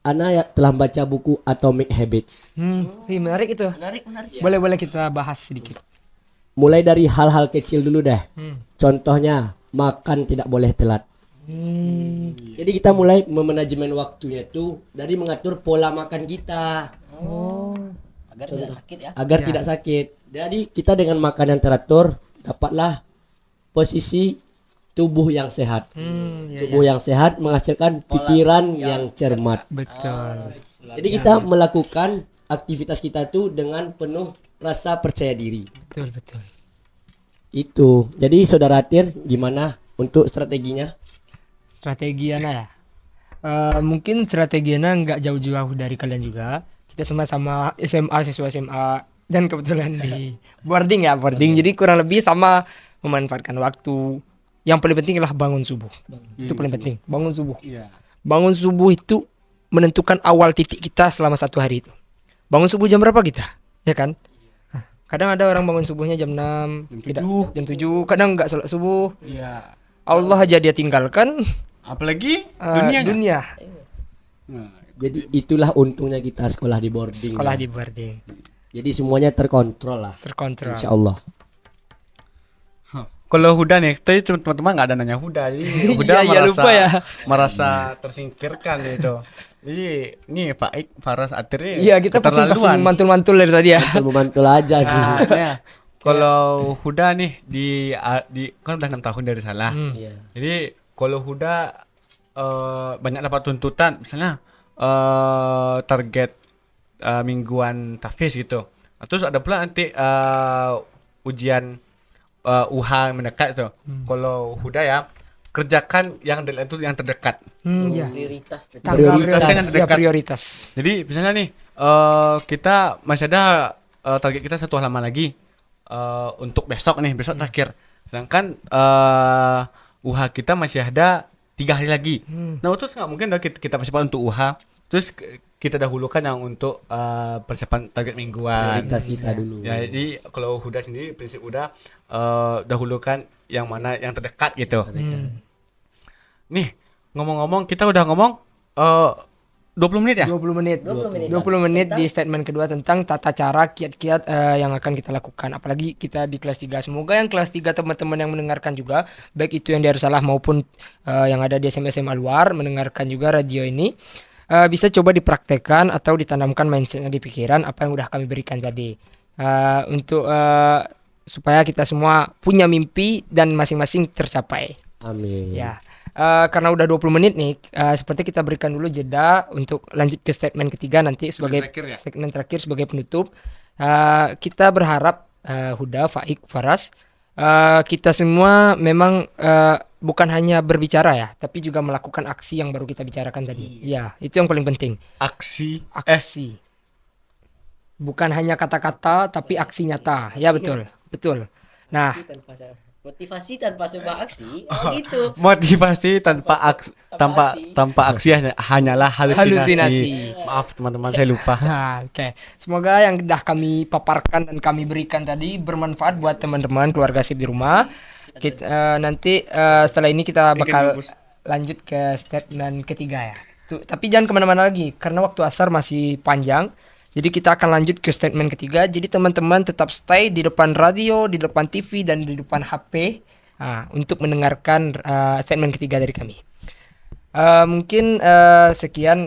ya telah baca buku Atomic Habits. Menarik itu. Menarik. Boleh kita bahas sedikit. Mulai dari hal-hal kecil dulu deh. Contohnya makan tidak boleh telat. Jadi kita mulai memanajemen waktunya itu dari mengatur pola makan kita. agar tidak sakit ya. agar tidak sakit. Jadi kita dengan makan yang teratur dapatlah posisi tubuh yang sehat. Tubuh yang sehat menghasilkan pikiran yang cermat. Betul. Jadi kita melakukan aktivitas kita tuh dengan penuh rasa percaya diri. Betul, betul. Itu. Jadi saudara Tir, gimana untuk strateginya? Strategi Ana ya. Mungkin strategi Ana nggak jauh-jauh dari kalian juga. Kita sama-sama SMA, siswa SMA, dan kebetulan di boarding ya, boarding. Jadi kurang lebih sama memanfaatkan waktu. Yang paling penting adalah bangun subuh. Itu paling penting, bangun subuh. Iya. Bangun subuh itu menentukan awal titik kita selama satu hari itu. Bangun subuh jam berapa kita? Ya kan? Nah, kadang ada orang bangun subuhnya jam 6, tidak jam 7, kadang nggak sholat subuh. Iya. Allah aja dia tinggalkan Apalagi dunia. dunia. Nah, Jadi itulah untungnya kita sekolah di boarding. Sekolah ya. di boarding. Jadi semuanya terkontrol lah. Terkontrol. Insya Allah. kalau Huda nih, tadi teman-teman nggak ada nanya Huda, jadi Huda Iya, lupa ya. merasa tersingkirkan gitu. Jadi ini Pak Ik, Faras, Atir ini Iya, kita pasti keterlaluan. mantul-mantul dari tadi ya. Mantul aja nih. Nah, ya. Kalau Huda nih di kan udah 6 tahun dari salah. Iya. Jadi kalau Huda banyak dapat tuntutan, misalnya target mingguan tahfiz gitu. Terus ada pula nanti ujian UH mendekat tuh. Kalau Huda ya kerjakan yang deadline itu yang terdekat. Iya. Prioritas Prioritas kan yang Ya, terdekat. prioritas. Jadi misalnya nih kita masih ada target kita 1 halaman lagi untuk besok nih, besok terakhir. Sedangkan UH kita masih ada 3 hari lagi. Nah itu nggak mungkin dong kita persiapan untuk UH. Terus kita dahulukan yang untuk persiapan target mingguan. Prioritas kita dulu. Ya, jadi kalau Huda sendiri prinsip Huda dahulukan yang mana yang terdekat gitu. Nih ngomong-ngomong kita udah ngomong 20 menit ya? 20 menit. 20 menit. 20 menit di statement kedua tentang tata cara kiat-kiat yang akan kita lakukan. Apalagi kita di kelas 3. Semoga yang kelas 3 teman-teman yang mendengarkan juga, baik itu yang di Arsalah maupun yang ada di SMA luar mendengarkan juga radio ini, bisa coba dipraktekkan atau ditanamkan mindsetnya di pikiran apa yang udah kami berikan tadi. Untuk supaya kita semua punya mimpi dan masing-masing tercapai. Amin. Ya. Karena udah 20 menit nih, seperti kita berikan dulu jeda untuk lanjut ke statement ketiga nanti sebagai terakhir ya? segmen terakhir sebagai penutup. Kita berharap Huda, Faik, Faras, kita semua memang bukan hanya berbicara ya, tapi juga melakukan aksi yang baru kita bicarakan tadi. Ya, itu yang paling penting. Aksi Aksi. Bukan hanya kata-kata, tapi aksi nyata. Ya betul, betul. Nah, Motivasi tanpa sebuah aksi, gitu. motivasi tanpa aksi hanyalah halusinasi. Maaf teman-teman saya lupa. Oke. Semoga yang sudah kami paparkan dan kami berikan tadi bermanfaat buat teman-teman keluarga SIP di rumah. Nanti setelah ini kita bakal lanjut ke statement ketiga ya. Tapi jangan kemana-mana lagi karena waktu asar masih panjang. Jadi kita akan lanjut ke statement ketiga. Jadi teman-teman tetap stay di depan radio, di depan TV, dan di depan HP untuk mendengarkan statement ketiga dari kami. Mungkin sekian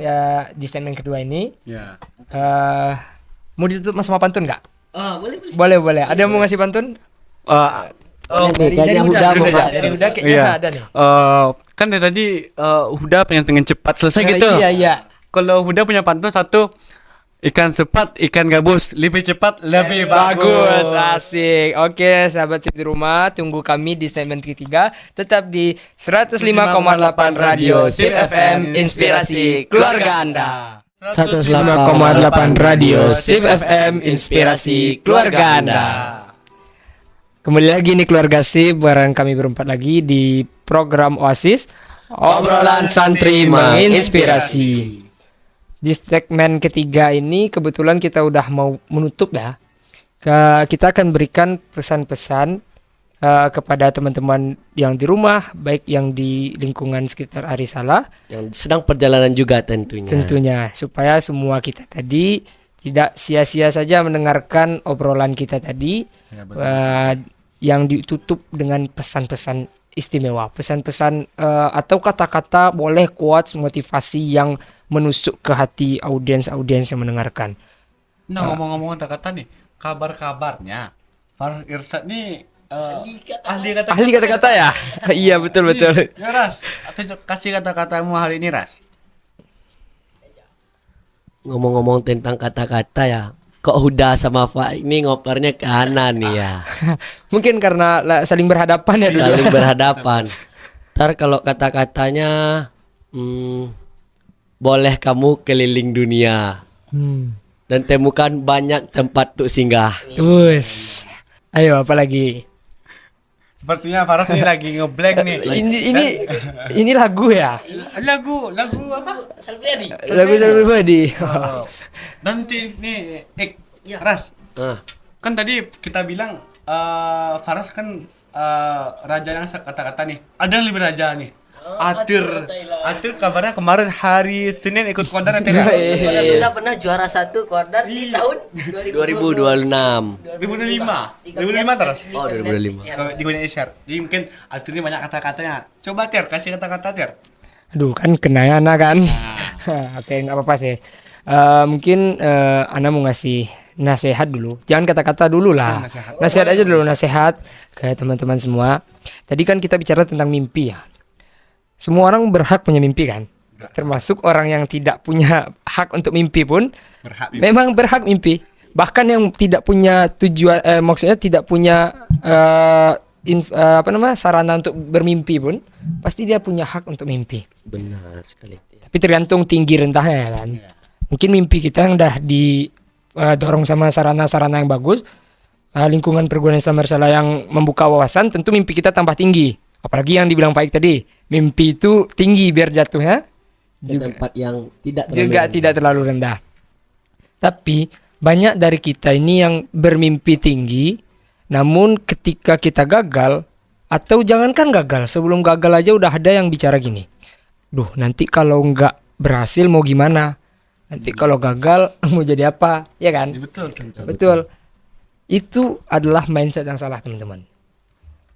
di statement kedua ini. Ya. Mau ditutup sama pantun nggak? Boleh. Boleh. Ada yang mau ngasih pantun? Kayaknya Huda mau Huda. masuk. Dari Huda kayaknya Iya. ada nih. Kan dari tadi Huda pengen cepat selesai gitu. Iya. Kalau Huda punya pantun satu, ikan cepat, ikan gabus, lebih cepat, lebih Bagus, asik. Oke, sahabat SIP di rumah, tunggu kami di statement ketiga. Tetap di 105,8 Radio SIP FM, inspirasi keluarga Anda. 105,8 Radio SIP FM, inspirasi keluarga Anda. Kembali lagi nih keluarga SIP, bareng kami berempat lagi di program Oasis, obrolan santri menginspirasi. Di segmen ketiga ini kebetulan kita udah mau menutup ya. Kita akan berikan pesan-pesan kepada teman-teman yang di rumah, baik yang di lingkungan sekitar Arisalah Yang sedang perjalanan juga tentunya. supaya semua kita tadi tidak sia-sia saja mendengarkan obrolan kita tadi yang ditutup dengan pesan-pesan istimewa, pesan-pesan atau kata-kata boleh quotes motivasi yang menusuk ke hati audiens yang mendengarkan. Nah, ngomong-ngomong kata-kata nih, kabar-kabarnya Faras Irsad nih ahli kata-kata. Ahli kata-kata ya? Iya, betul. Ya, Ras, kasih kata-katamu hari ini, Ras. Ngomong-ngomong tentang kata-kata ya, kok Huda sama Faik ini ngopernya ke Ana nih ya. Mungkin karena saling berhadapan ya dulu. Saling berhadapan. Ntar kalau kata-katanya, boleh kamu keliling dunia dan temukan banyak tempat untuk singgah. Wus. Ayo apa lagi? Sepertinya Faras nih lagi ngeblank nih. Ini lagu ya? Lagu apa? Salpriadi. Lagu pribadi. Oh. Nanti nih, Ras. Kan tadi kita bilang Faras kan raja yang kata-kata nih. Ada yang lebih raja nih. Atir kabarnya kemarin hari Senin ikut Kodar ya, Tera? Padahal sudah pernah juara 1 Kodar di Iya. tahun 2026. 2005 terus. Oh, 2005. Di Gunung Isyar. Jadi mungkin Atir ini banyak kata-katanya. Coba Ter, kasih kata-kata Ter. Aduh, kan kena Ana kan. Oke, nggak apa-apa sih. Mungkin Ana mau ngasih nasihat dulu. Jangan kata-kata dulu lah. Nasihat aja dulu, nasihat ke teman-teman semua. Tadi kan kita bicara tentang mimpi ya. Semua orang berhak punya mimpi kan. Termasuk orang yang tidak punya hak untuk mimpi pun memang berhak mimpi. Bahkan yang tidak punya tujuan, maksudnya tidak punya sarana untuk bermimpi pun pasti dia punya hak untuk mimpi. Benar sekali. Tapi tergantung tinggi rendahnya ya kan. Mungkin mimpi kita yang udah didorong sama sarana-sarana yang bagus, lingkungan perguruan Islam bersalah yang membuka wawasan, tentu mimpi kita tambah tinggi. Apalagi yang dibilang Faik tadi, mimpi itu tinggi biar jatuhnya Ke tempat yang tidak tidak terlalu rendah. Tapi banyak dari kita ini yang bermimpi tinggi, namun ketika kita gagal, atau jangankan gagal, sebelum gagal aja udah ada yang bicara gini, duh nanti kalau nggak berhasil mau gimana, nanti kalau gagal mau jadi apa, ya kan? Betul. Itu adalah mindset yang salah teman-teman.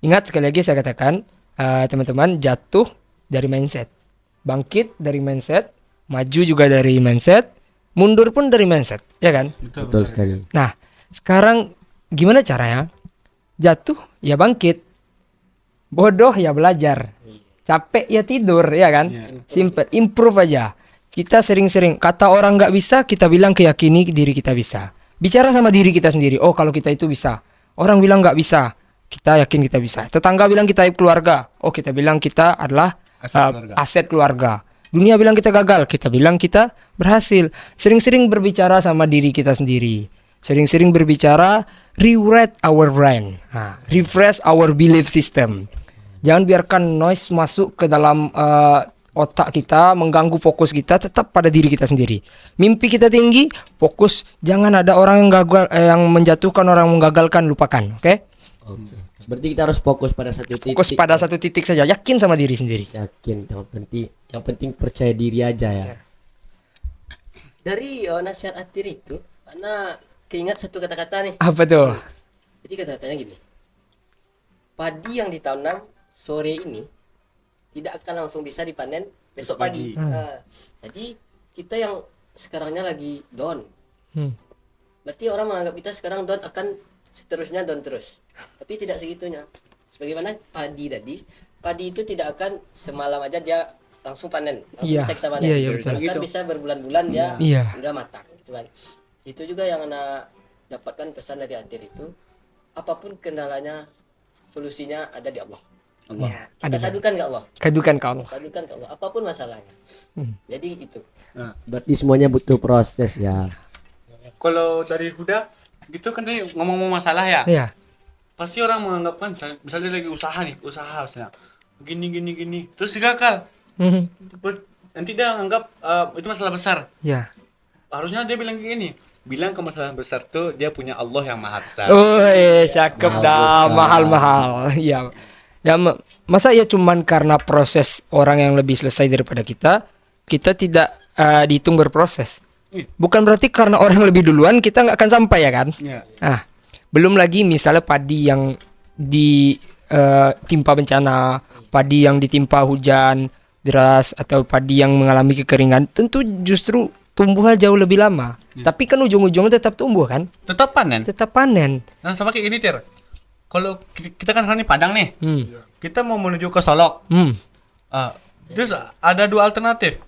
Ingat sekali lagi saya katakan, teman-teman, jatuh dari mindset, bangkit dari mindset, maju juga dari mindset, mundur pun dari mindset, ya kan? Betul sekali. Nah, sekarang gimana caranya? Jatuh ya bangkit, bodoh ya belajar, capek ya tidur, ya kan? Simple, improve aja. Kita sering-sering kata orang nggak bisa, kita bilang keyakini diri kita bisa. Bicara sama diri kita sendiri. Oh, kalau kita itu bisa. Orang bilang nggak bisa, kita yakin kita bisa. Tetangga bilang kita keluarga. Oh, kita bilang kita adalah aset keluarga. Dunia bilang kita gagal, kita bilang kita berhasil. Sering-sering berbicara sama diri kita sendiri. Sering-sering berbicara, rewrite our brain. Refresh our belief system. Jangan biarkan noise masuk ke dalam otak kita, mengganggu fokus kita, tetap pada diri kita sendiri. Mimpi kita tinggi, fokus. Jangan ada orang yang gagal, yang menjatuhkan, orang yang menggagalkan, lupakan. Oke? Berarti kita harus fokus pada satu titik. Fokus pada satu titik saja. Yakin sama diri sendiri. Yakin, yang penting percaya diri aja ya. Dari nasihat Atir itu, karena keingat satu kata-kata nih. Apa tuh? Jadi kata-katanya gini. Padi yang ditanam sore ini tidak akan langsung bisa dipanen besok pagi. Jadi kita yang sekarangnya lagi down. Berarti orang menganggap kita sekarang down akan seterusnya down terus. Tapi tidak segitunya. Sebagaimana padi tadi, padi itu tidak akan semalam aja dia langsung panen, langsung bisa kita panen. Bahkan bisa berbulan-bulan dia enggak matang, gitu kan. Itu juga yang anak dapatkan pesan dari Atir itu, apapun kendalanya, solusinya ada di Allah. Kita kadukan ke Allah. Kadukan ke Allah. Kadukan ke Allah, apapun masalahnya. Jadi itu. Berarti semuanya butuh proses ya. Kalau dari Huda gitu kan tadi ngomong masalah ya. Iya. Pasti orang menganggap kan misalnya lagi usaha misalnya gini terus gagal. Nanti dia anggap itu masalah besar. Ya. Harusnya dia bilang gini, bilang ke masalah besar tuh dia punya Allah yang maha besar. Cakep dah, mahal-mahal. Iya. Ya, masa ya cuman karena proses orang yang lebih selesai daripada kita tidak dihitung berproses. Bukan berarti karena orang lebih duluan kita nggak akan sampai ya kan? Belum lagi misalnya padi yang ditimpa bencana, padi yang ditimpa hujan deras, atau padi yang mengalami kekeringan, tentu justru tumbuhnya jauh lebih lama. Tapi kan ujung-ujungnya tetap tumbuh kan? Tetap panen. Tetap panen. Nah, sama kayak gini, Tir. Kalau kita kan sekarang di Padang nih. Hmm. Kita mau menuju ke Solok. Hmm. Terus ada dua alternatif.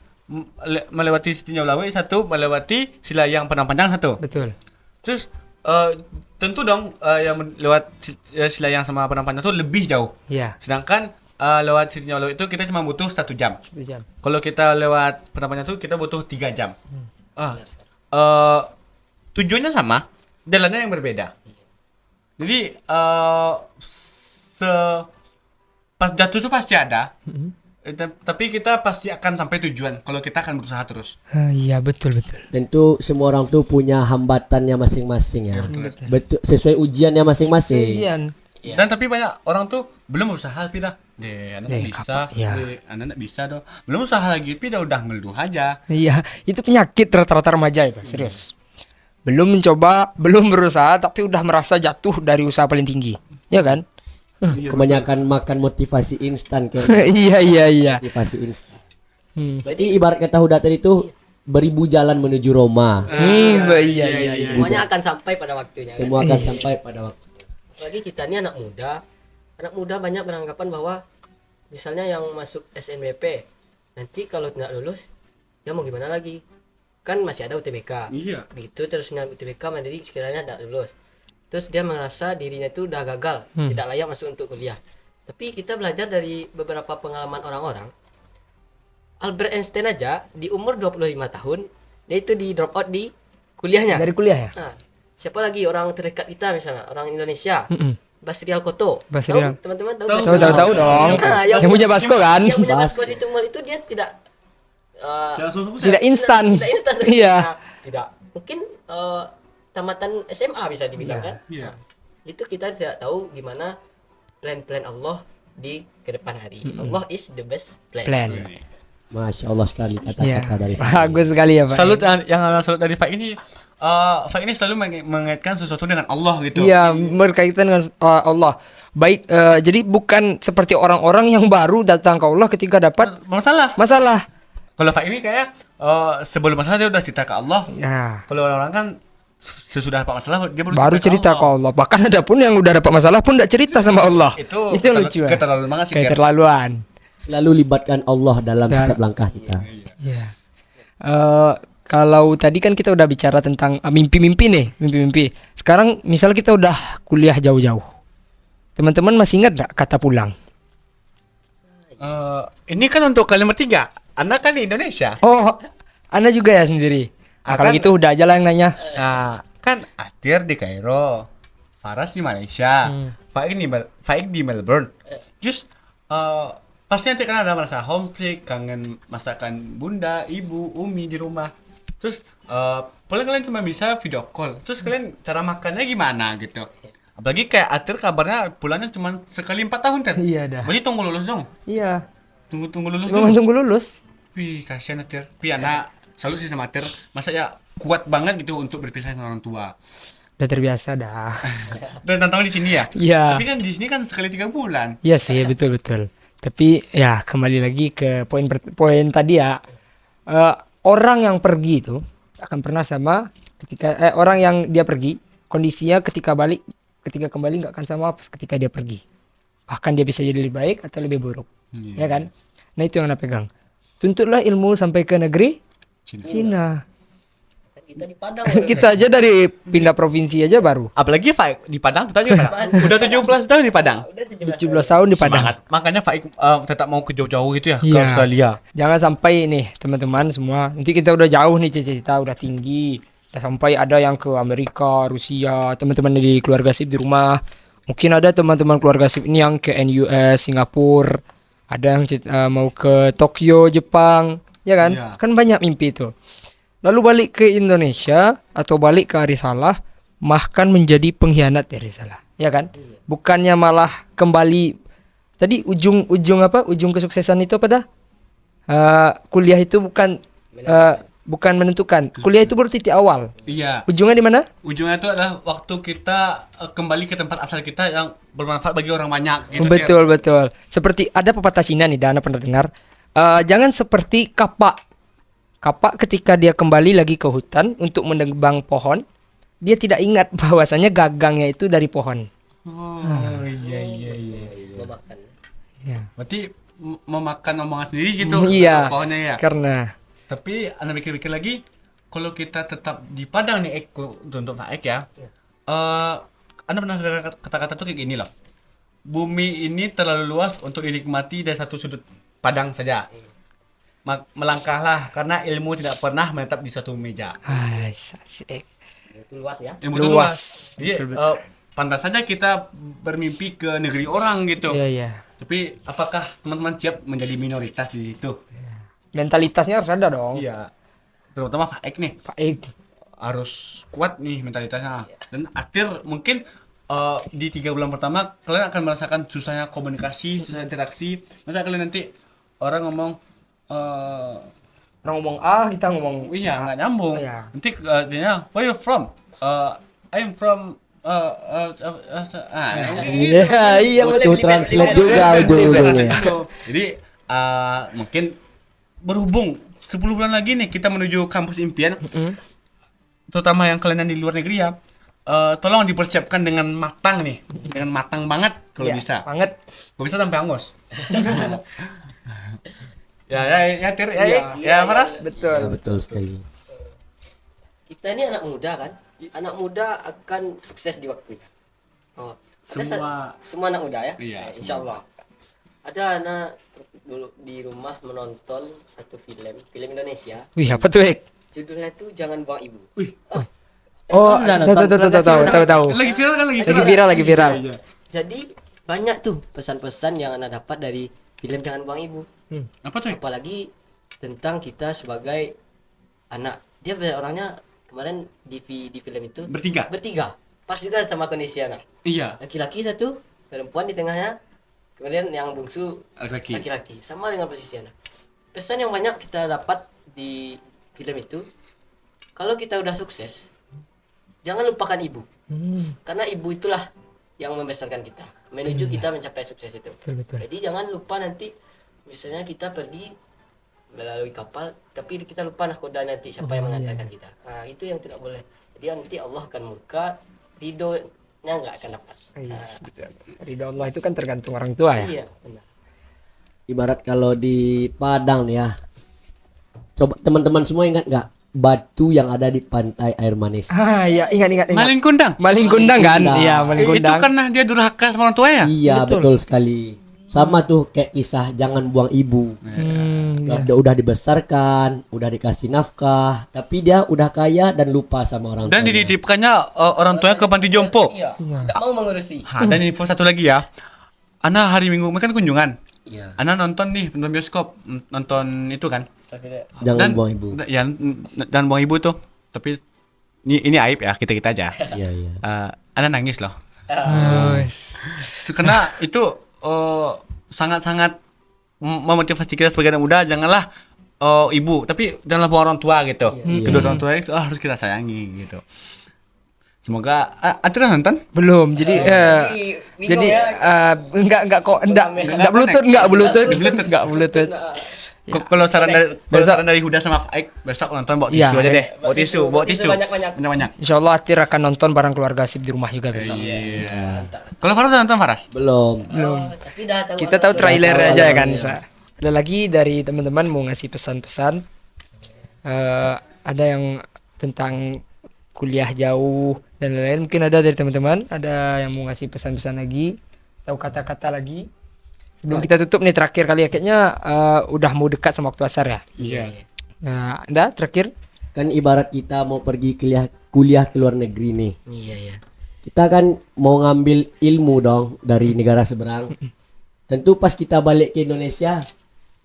Melewati Tinjau Lawe satu, melewati Silayang Padang Panjang satu. Betul. Terus tentu dong yang lewat Silayang sama Padang Panjang itu lebih jauh. Iya. Sedangkan lewat Tinjau Lawe itu kita cuma butuh 1 jam. 1 jam. Kalau Kalau kita lewat Padang Panjang itu kita butuh 3 jam. Tujuannya sama, jalannya yang berbeda. Jadi pas jatuh itu pasti ada. Tapi kita pasti akan sampai tujuan kalau kita akan berusaha terus. Iya, betul. Tentu semua orang tuh punya hambatannya masing-masing ya. Betul, sesuai ujiannya masing-masing. Ujian. Dan tapi banyak orang tuh belum berusaha pindah. Anak nggak bisa. ya. Anak nggak bisa dong. Belum usaha lagi, pindah udah ngeluh aja. Iya, itu penyakit rata-rata remaja itu, serius. Belum mencoba, belum berusaha, tapi udah merasa jatuh dari usaha paling tinggi. Ya kan? Kebanyakan makan motivasi instan kan. Iya. Motivasi instan. Hmm. Berarti ibarat kata Huda tadi tuh beribu jalan menuju Roma. Iya. Semuanya akan sampai pada waktunya. Kan? Semua akan sampai pada waktunya. Apalagi kita ini anak muda banyak beranggapan bahwa misalnya yang masuk SNBP nanti kalau tidak lulus ya mau gimana lagi, kan masih ada UTBK. Iya. Begitu terusnya UTBK mandiri sekiranya tidak lulus, terus dia merasa dirinya itu udah gagal, tidak layak masuk untuk kuliah. Tapi kita belajar dari beberapa pengalaman orang-orang. Albert Einstein aja di umur 25 tahun dia itu di drop out di kuliahnya. Dari kuliah ya? Nah, siapa lagi orang terdekat kita misalnya orang Indonesia? Mm-mm. Basrial Koto. Basrial. Tahu, teman-teman tahu Tahu, Basrial? Tahu dong. Nah, yang punya Basko kan? Yang punya Basko. Basko Situnggal itu dia tidak Tidak instan. Tidak instan. Iya. Nah, tidak. Mungkin tamatan SMA bisa dibilang kan? Iya. Itu kita tidak tahu gimana plan-plan Allah di ke depan hari. Allah is the best plan. Masya Allah sekali Iya. kata-kata dari Bagus sekali ya, Pak. Salut yang salut dari Pak ini. Pak ini selalu mengaitkan sesuatu dengan Allah gitu. Iya, berkaitan dengan Allah. Baik, jadi bukan seperti orang-orang yang baru datang ke Allah ketika dapat masalah. Kalau Pak ini kayak sebelum masalah dia udah cerita ke Allah. Ya. Kalau orang kan sesudah dapat masalah dia Baru cerita ke Allah. Bahkan ada pun yang udah dapat masalah pun enggak cerita sama Allah. Itu yang lucu. keterlaluan banget sih. Ger. Keterlaluan. Selalu libatkan Allah dalam setiap langkah kita. Iya. Kalau tadi kan kita udah bicara tentang mimpi-mimpi nih, mimpi-mimpi. Sekarang misal kita udah kuliah jauh-jauh. Teman-teman masih ingat gak kata pulang? Ini kan untuk kalimat 3. Anda kan di Indonesia. Oh, Anda juga ya sendiri. Kalau Akan- gitu udah aja lah yang nanya. Nah, kan Atir di Kairo, Faras di Malaysia, Faik di Melbourne. Terus pasti nanti kan ada merasa homesick, kangen masakan bunda, ibu, umi di rumah. Terus paling kalian cuma bisa video call. Terus kalian cara makannya gimana gitu? Apalagi kayak Atir kabarnya pulangnya cuma sekali 4 tahun kan? Iya dah. Berarti tunggu lulus dong. Iya. Tunggu lulus Cuma dong. tunggu lulus. Wih, kasihan Atir. Tapi anak selalu sih sama Atir. Masa ya kuat banget gitu untuk berpisah dengan orang tua. Udah terbiasa dah. Dan nonton di sini ya? Iya. Tapi kan di sini kan sekali 3 bulan. Iya sih, betul. Tapi ya kembali lagi ke poin tadi ya. Orang yang pergi itu akan pernah sama ketika orang yang dia pergi, kondisinya ketika kembali nggak akan sama ketika dia pergi. Bahkan dia bisa jadi lebih baik atau lebih buruk. Ya kan? Nah, itu yang Anda pegang. Tuntutlah ilmu sampai ke negeri Cina. Kita di Padang. Kita aja dari pindah provinsi aja baru. Apalagi Faik di Padang, kita juga udah 17 tahun di Padang. 17 tahun di Padang. Semangat. Makanya Faik tetap mau ke jauh-jauh gitu ya, ke Iya. Australia. Jangan sampai nih teman-teman semua. Nanti kita udah jauh nih cita-cita udah tinggi. Udah sampai ada yang ke Amerika, Rusia, teman-teman di keluarga sip di rumah. Mungkin ada teman-teman keluarga sip ini yang ke NUS, Singapura. Ada yang mau ke Tokyo, Jepang. Ya kan? Iya. Kan banyak mimpi itu. Lalu balik ke Indonesia atau balik ke Arisalah, bahkan menjadi pengkhianat dari Arisalah. Ya kan? Bukannya malah kembali. Tadi ujung kesuksesan itu apa dah? Kuliah itu bukan menentukan. Kuliah itu baru titik awal. Iya. Ujungnya di mana? Ujungnya itu adalah waktu kita kembali ke tempat asal kita yang bermanfaat bagi orang banyak gitu. Betul. Seperti ada pepatah Cina nih, Dana pernah dengar. Jangan seperti kapak Kapak ketika dia kembali lagi ke hutan untuk menebang pohon, dia tidak ingat bahwasanya gagangnya itu dari pohon. Oh iya. Memakan. Berarti memakan omongan sendiri gitu. Iya. Pohonnya ya. Karena Tapi anda pikir-pikir lagi, kalau kita tetap di padang nih, untuk Pak Ek ya. Anda pernah dengar kata-kata tuh kayak gini loh. Bumi ini terlalu luas untuk dinikmati dari satu sudut padang saja. Melangkahlah karena ilmu tidak pernah menetap di suatu meja. asik. Itu luas ya. Ilmu itu Luas. luas. Jadi pantas saja kita bermimpi ke negeri orang gitu. Iya. Tapi apakah teman-teman siap menjadi minoritas di situ? Mentalitasnya harus ada dong. Iya. Terutama Pak Ek nih. Baik. Harus kuat nih mentalitasnya. Dan akhir mungkin di 3 bulan pertama kalian akan merasakan susahnya komunikasi, susah interaksi. Masa kalian nanti orang ngomong Orang ngomong A, kita ngomong iya nggak nyambung. Iya. Nanti dia where you from? I'm from Iya Butuh translate betul. juga ujung-ujungnya. Jadi mungkin berhubung 10 bulan lagi nih kita menuju kampus impian. Terutama yang kalian yang di luar negeri ya. Tolong dipersiapkan dengan matang nih. Dengan matang banget kalau Iya, bisa. banget. Kalau bisa sampai angus. ya, Maras. Betul. Ya, betul sekali. Kita ini anak muda kan. Anak muda akan sukses di waktunya. Semua anak muda ya. Iya, Insya Allah. Ada anak dulu di rumah menonton satu film Indonesia. Wih, apa tuh, Ek? Judulnya itu Jangan Buang Ibu. Wih, Oh, sudah nonton? tahu. lagi viral kan Lagi viral. Iya. Jadi banyak tuh pesan-pesan yang anak dapat dari film Jangan Buang Ibu. Apa tuh? Apalagi tentang kita sebagai anak. Dia orangnya kemarin di film itu bertiga. Pas juga sama kondisi anak. Iya, Laki-laki satu, perempuan di tengahnya, kemudian yang bungsu laki-laki. laki-laki. Sama dengan posisi anak. Pesan yang banyak kita dapat di film itu, kalau kita udah sukses, jangan lupakan ibu. Karena ibu itulah yang membesarkan kita, menuju kita mencapai sukses itu. Betul. Jadi jangan lupa nanti, misalnya kita pergi melalui kapal, tapi kita lupa nahkoda nanti siapa yang mengantarkan kita. Nah, itu yang tidak boleh. Jadi nanti Allah akan murka, ridhonya nggak akan dapat. Ridho Allah itu kan tergantung orang tua ya. Iya, benar. Ibarat kalau di Padang nih ya. Coba teman-teman semua ingat nggak batu yang ada di pantai air manis? Iya, ingat. Maling kundang. Maling kundang kan? Kundang. Iya, maling Itu kundang. karena dia durhaka sama orang tua ya? Iya, betul sekali. Sama tuh kayak kisah jangan buang ibu. Udah dibesarkan, udah dikasih nafkah, tapi dia udah kaya dan lupa sama orang Dan tuanya. dititipkannya orang tuanya ke panti jompo. Iya, tidak mau mengurusi. Dan info satu lagi ya. Ana hari Minggu kan kunjungan. Iya. Ana nonton nih, nonton bioskop, nonton itu kan. Jangan buang ibu. Ya, dan buang ibu tuh. Tapi ini aib ya, kita aja. Iya. Ana nangis loh. Karena itu sangat-sangat memotivasi kita sebagai anak muda, janganlah ibu, tapi janganlah buang orang tua gitu. Kedua orang tua itu harus kita sayangi gitu. Semoga ada nonton? Belum. Jadi enggak bluetooth. Kalau saran dari Huda sama Faik, besok nonton bawa Iya. tisu aja deh. Bawa tisu. Banyak-banyak. Insya Allah Atir akan nonton bareng keluarga Asip di rumah juga besok. Iya. Kalau Faras udah nonton Faras? Belum. Tapi dah tahu. Kita tahu trailer tahu aja awalnya. kan. Ada lagi dari teman-teman mau ngasih pesan-pesan. Ada yang tentang kuliah jauh dan lain-lain. Mungkin ada dari teman-teman. Ada yang mau ngasih pesan-pesan lagi. Tahu kata-kata lagi. Sebelum kita tutup nih terakhir kali ya. Kayaknya udah mau dekat sama waktu asar ya. Iya. Anda terakhir. Kan ibarat kita mau pergi kuliah ke luar negeri nih. Iya. Kita kan mau ngambil ilmu dong dari negara seberang. Tentu pas kita balik ke Indonesia,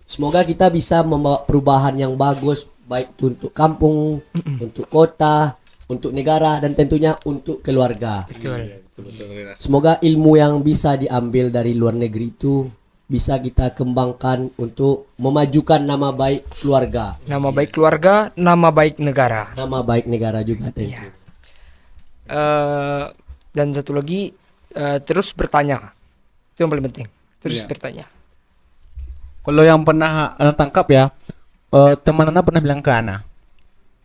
semoga kita bisa membawa perubahan yang bagus, baik itu untuk kampung, untuk kota, untuk negara, dan tentunya untuk keluarga. Betul. Semoga ilmu yang bisa diambil dari luar negeri itu bisa kita kembangkan untuk memajukan nama baik keluarga, Nama baik keluarga, nama baik negara. nama baik negara juga tentu. Dan satu lagi terus bertanya. Itu yang paling penting. Terus Iya. bertanya. Kalau yang pernah Anda tangkap ya, teman Ana pernah bilang ke Ana,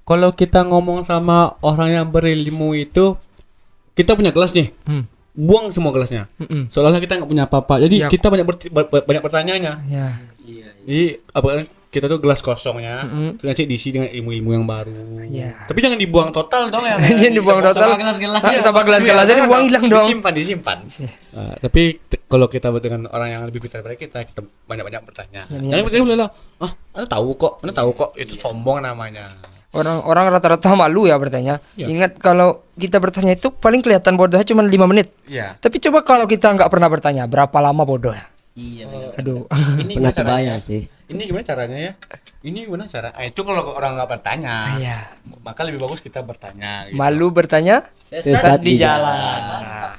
kalau kita ngomong sama orang yang berilmu itu, kita punya kelas nih, buang semua kelasnya. Soalnya kita nggak punya apa-apa, jadi Yap. kita banyak bertanya-nya. Ya. Jadi apa kita tuh gelas kosongnya, terus nanti diisi dengan ilmu-ilmu yang baru. Ya. Tapi jangan dibuang total dong ya. Jangan dibuang total. Sama gelas-gelasnya dibuang hilang dong. Disimpan. Tapi kalau kita dengan orang yang lebih pintar dari kita banyak-banyak bertanya. Ya, Jangan bertanya lah. Anda tahu kok, itu sombong namanya. Orang rata-rata malu ya bertanya. Ya. Ingat kalau kita bertanya itu paling kelihatan bodohnya cuma 5 menit. Iya. Tapi coba kalau kita nggak pernah bertanya, berapa lama bodohnya? Iya. Aduh. Ini Pernah gimana caranya? kebayang sih. Ini gimana caranya ya? Ini gimana cara? Itu kalau orang nggak bertanya, Iya. maka lebih bagus kita bertanya. Gitu. Malu bertanya, Sesat di di jalan.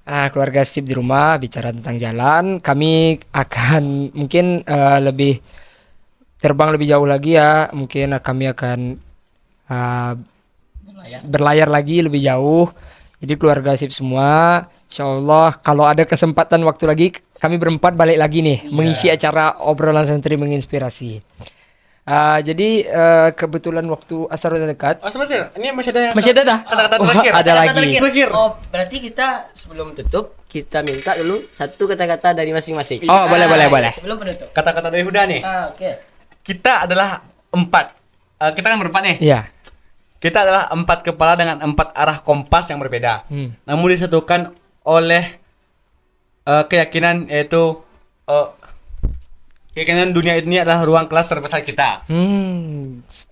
Keluarga Steve di rumah bicara tentang jalan, kami akan mungkin lebih terbang lebih jauh lagi ya. Mungkin kami akan berlayar lagi lebih jauh. Jadi keluarga Steve semua, insya Allah kalau ada kesempatan waktu lagi, kami berempat balik lagi nih mengisi acara obrolan santri menginspirasi. Jadi kebetulan waktu asar udah dekat. Sebentar, ini masih ada yang Masih ada dah? kata-kata Oh, terakhir. ada lagi. Terakhir. Oh, berarti kita sebelum tutup kita minta dulu satu kata-kata dari masing-masing. Oh, boleh. Sebelum penutup. Kata-kata dari Huda nih. Oke. Kita adalah 4. Kita kan berempat nih. Iya. Kita adalah 4 kepala dengan 4 arah kompas yang berbeda. Namun disatukan oleh keyakinan yaitu keyakinan dunia ini adalah ruang kelas terbesar kita.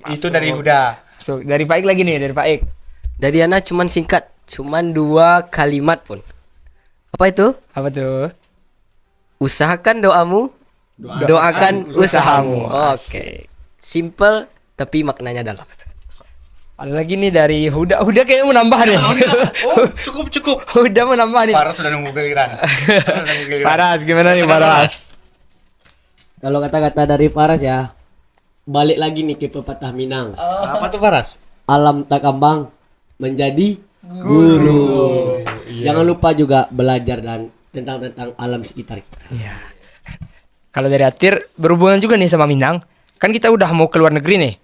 Itu dari Huda. So, dari Pak Ik lagi nih, dari Pak Ik. Dari Ana cuman singkat, cuman 2 kalimat pun. Apa itu? Apa tuh? Usahakan doamu, doakan usahamu. Oke. Simple tapi maknanya dalam. Ada lagi nih dari Huda. Huda kayaknya mau nambah nih. Oh, cukup. Huda mau nambah nih. Faras sudah nunggu giliran. Faras, gimana nih Faras? Kalau kata-kata dari Faras ya, balik lagi nih ke pepatah Minang. Apa tuh Faras? Alam tak kambang menjadi guru. Jangan lupa juga belajar dan tentang alam sekitar kita. Iya. Kalau dari Atir berhubungan juga nih sama Minang. Kan kita udah mau keluar negeri nih.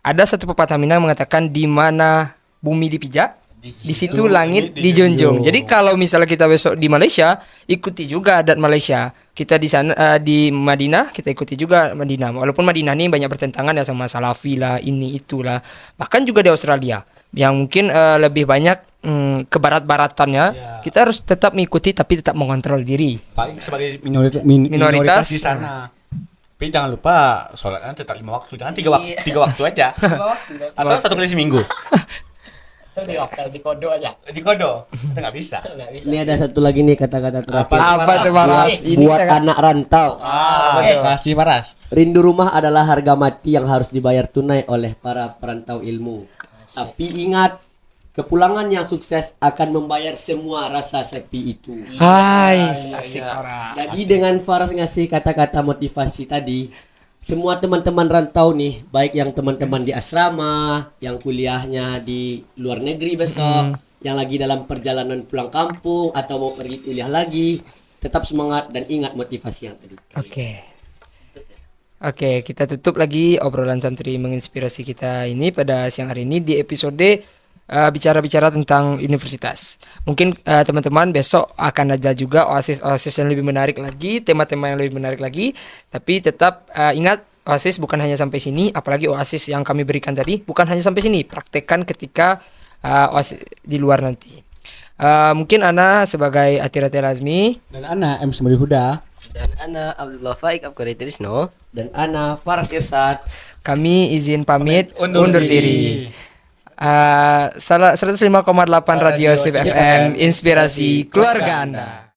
Ada satu pepatah Minang mengatakan di mana bumi dipijak, di situ langit dijunjung. Jadi kalau misalnya kita besok di Malaysia, ikuti juga adat Malaysia. Kita di sana di Madinah, kita ikuti juga Madinah. Walaupun Madinah ini banyak bertentangan ya sama Salafi lah, ini itulah. Bahkan juga di Australia yang mungkin lebih banyak kebarat-baratannya. Kita harus tetap mengikuti tapi tetap mengontrol diri. Pak sebagai minoritas di sana. Tapi jangan lupa sholatnya tetap 5 waktu, jangan 3 waktu aja. Atau 1 kali seminggu. Itu di kodo aja. Di kodo, itu nggak bisa. Ini ada satu lagi nih kata-kata terakhir. Apa tuh Faras? Buat anak rantau. Kasih Faras. Rindu rumah adalah harga mati yang harus dibayar tunai oleh para perantau ilmu. Tapi ingat, kepulangan yang sukses akan membayar semua rasa sepi itu. Hai, asik Faras. Jadi dengan Faras ngasih kata-kata motivasi tadi, semua teman-teman rantau nih, baik yang teman-teman di asrama, yang kuliahnya di luar negeri besok, yang lagi dalam perjalanan pulang kampung atau mau pergi kuliah lagi, tetap semangat dan ingat motivasi yang tadi. Oke, kita tutup lagi obrolan santri menginspirasi kita ini pada siang hari ini di episode bicara-bicara tentang universitas. Mungkin teman-teman besok akan ada juga oasis yang lebih menarik lagi, tema-tema yang lebih menarik lagi. Tapi tetap ingat, oasis bukan hanya sampai sini, apalagi oasis yang kami berikan tadi bukan hanya sampai sini. Praktekkan ketika oasis di luar nanti. Mungkin Ana sebagai Atira Lazmi Dan Ana M. Semuri Huda. Dan Ana Abdullah Faik Abkori Trisno. Dan Ana Faras Irsad. kami izin pamit Undur undur diri. diri. 105,8 Radio Sip FM, inspirasi keluarga Anda.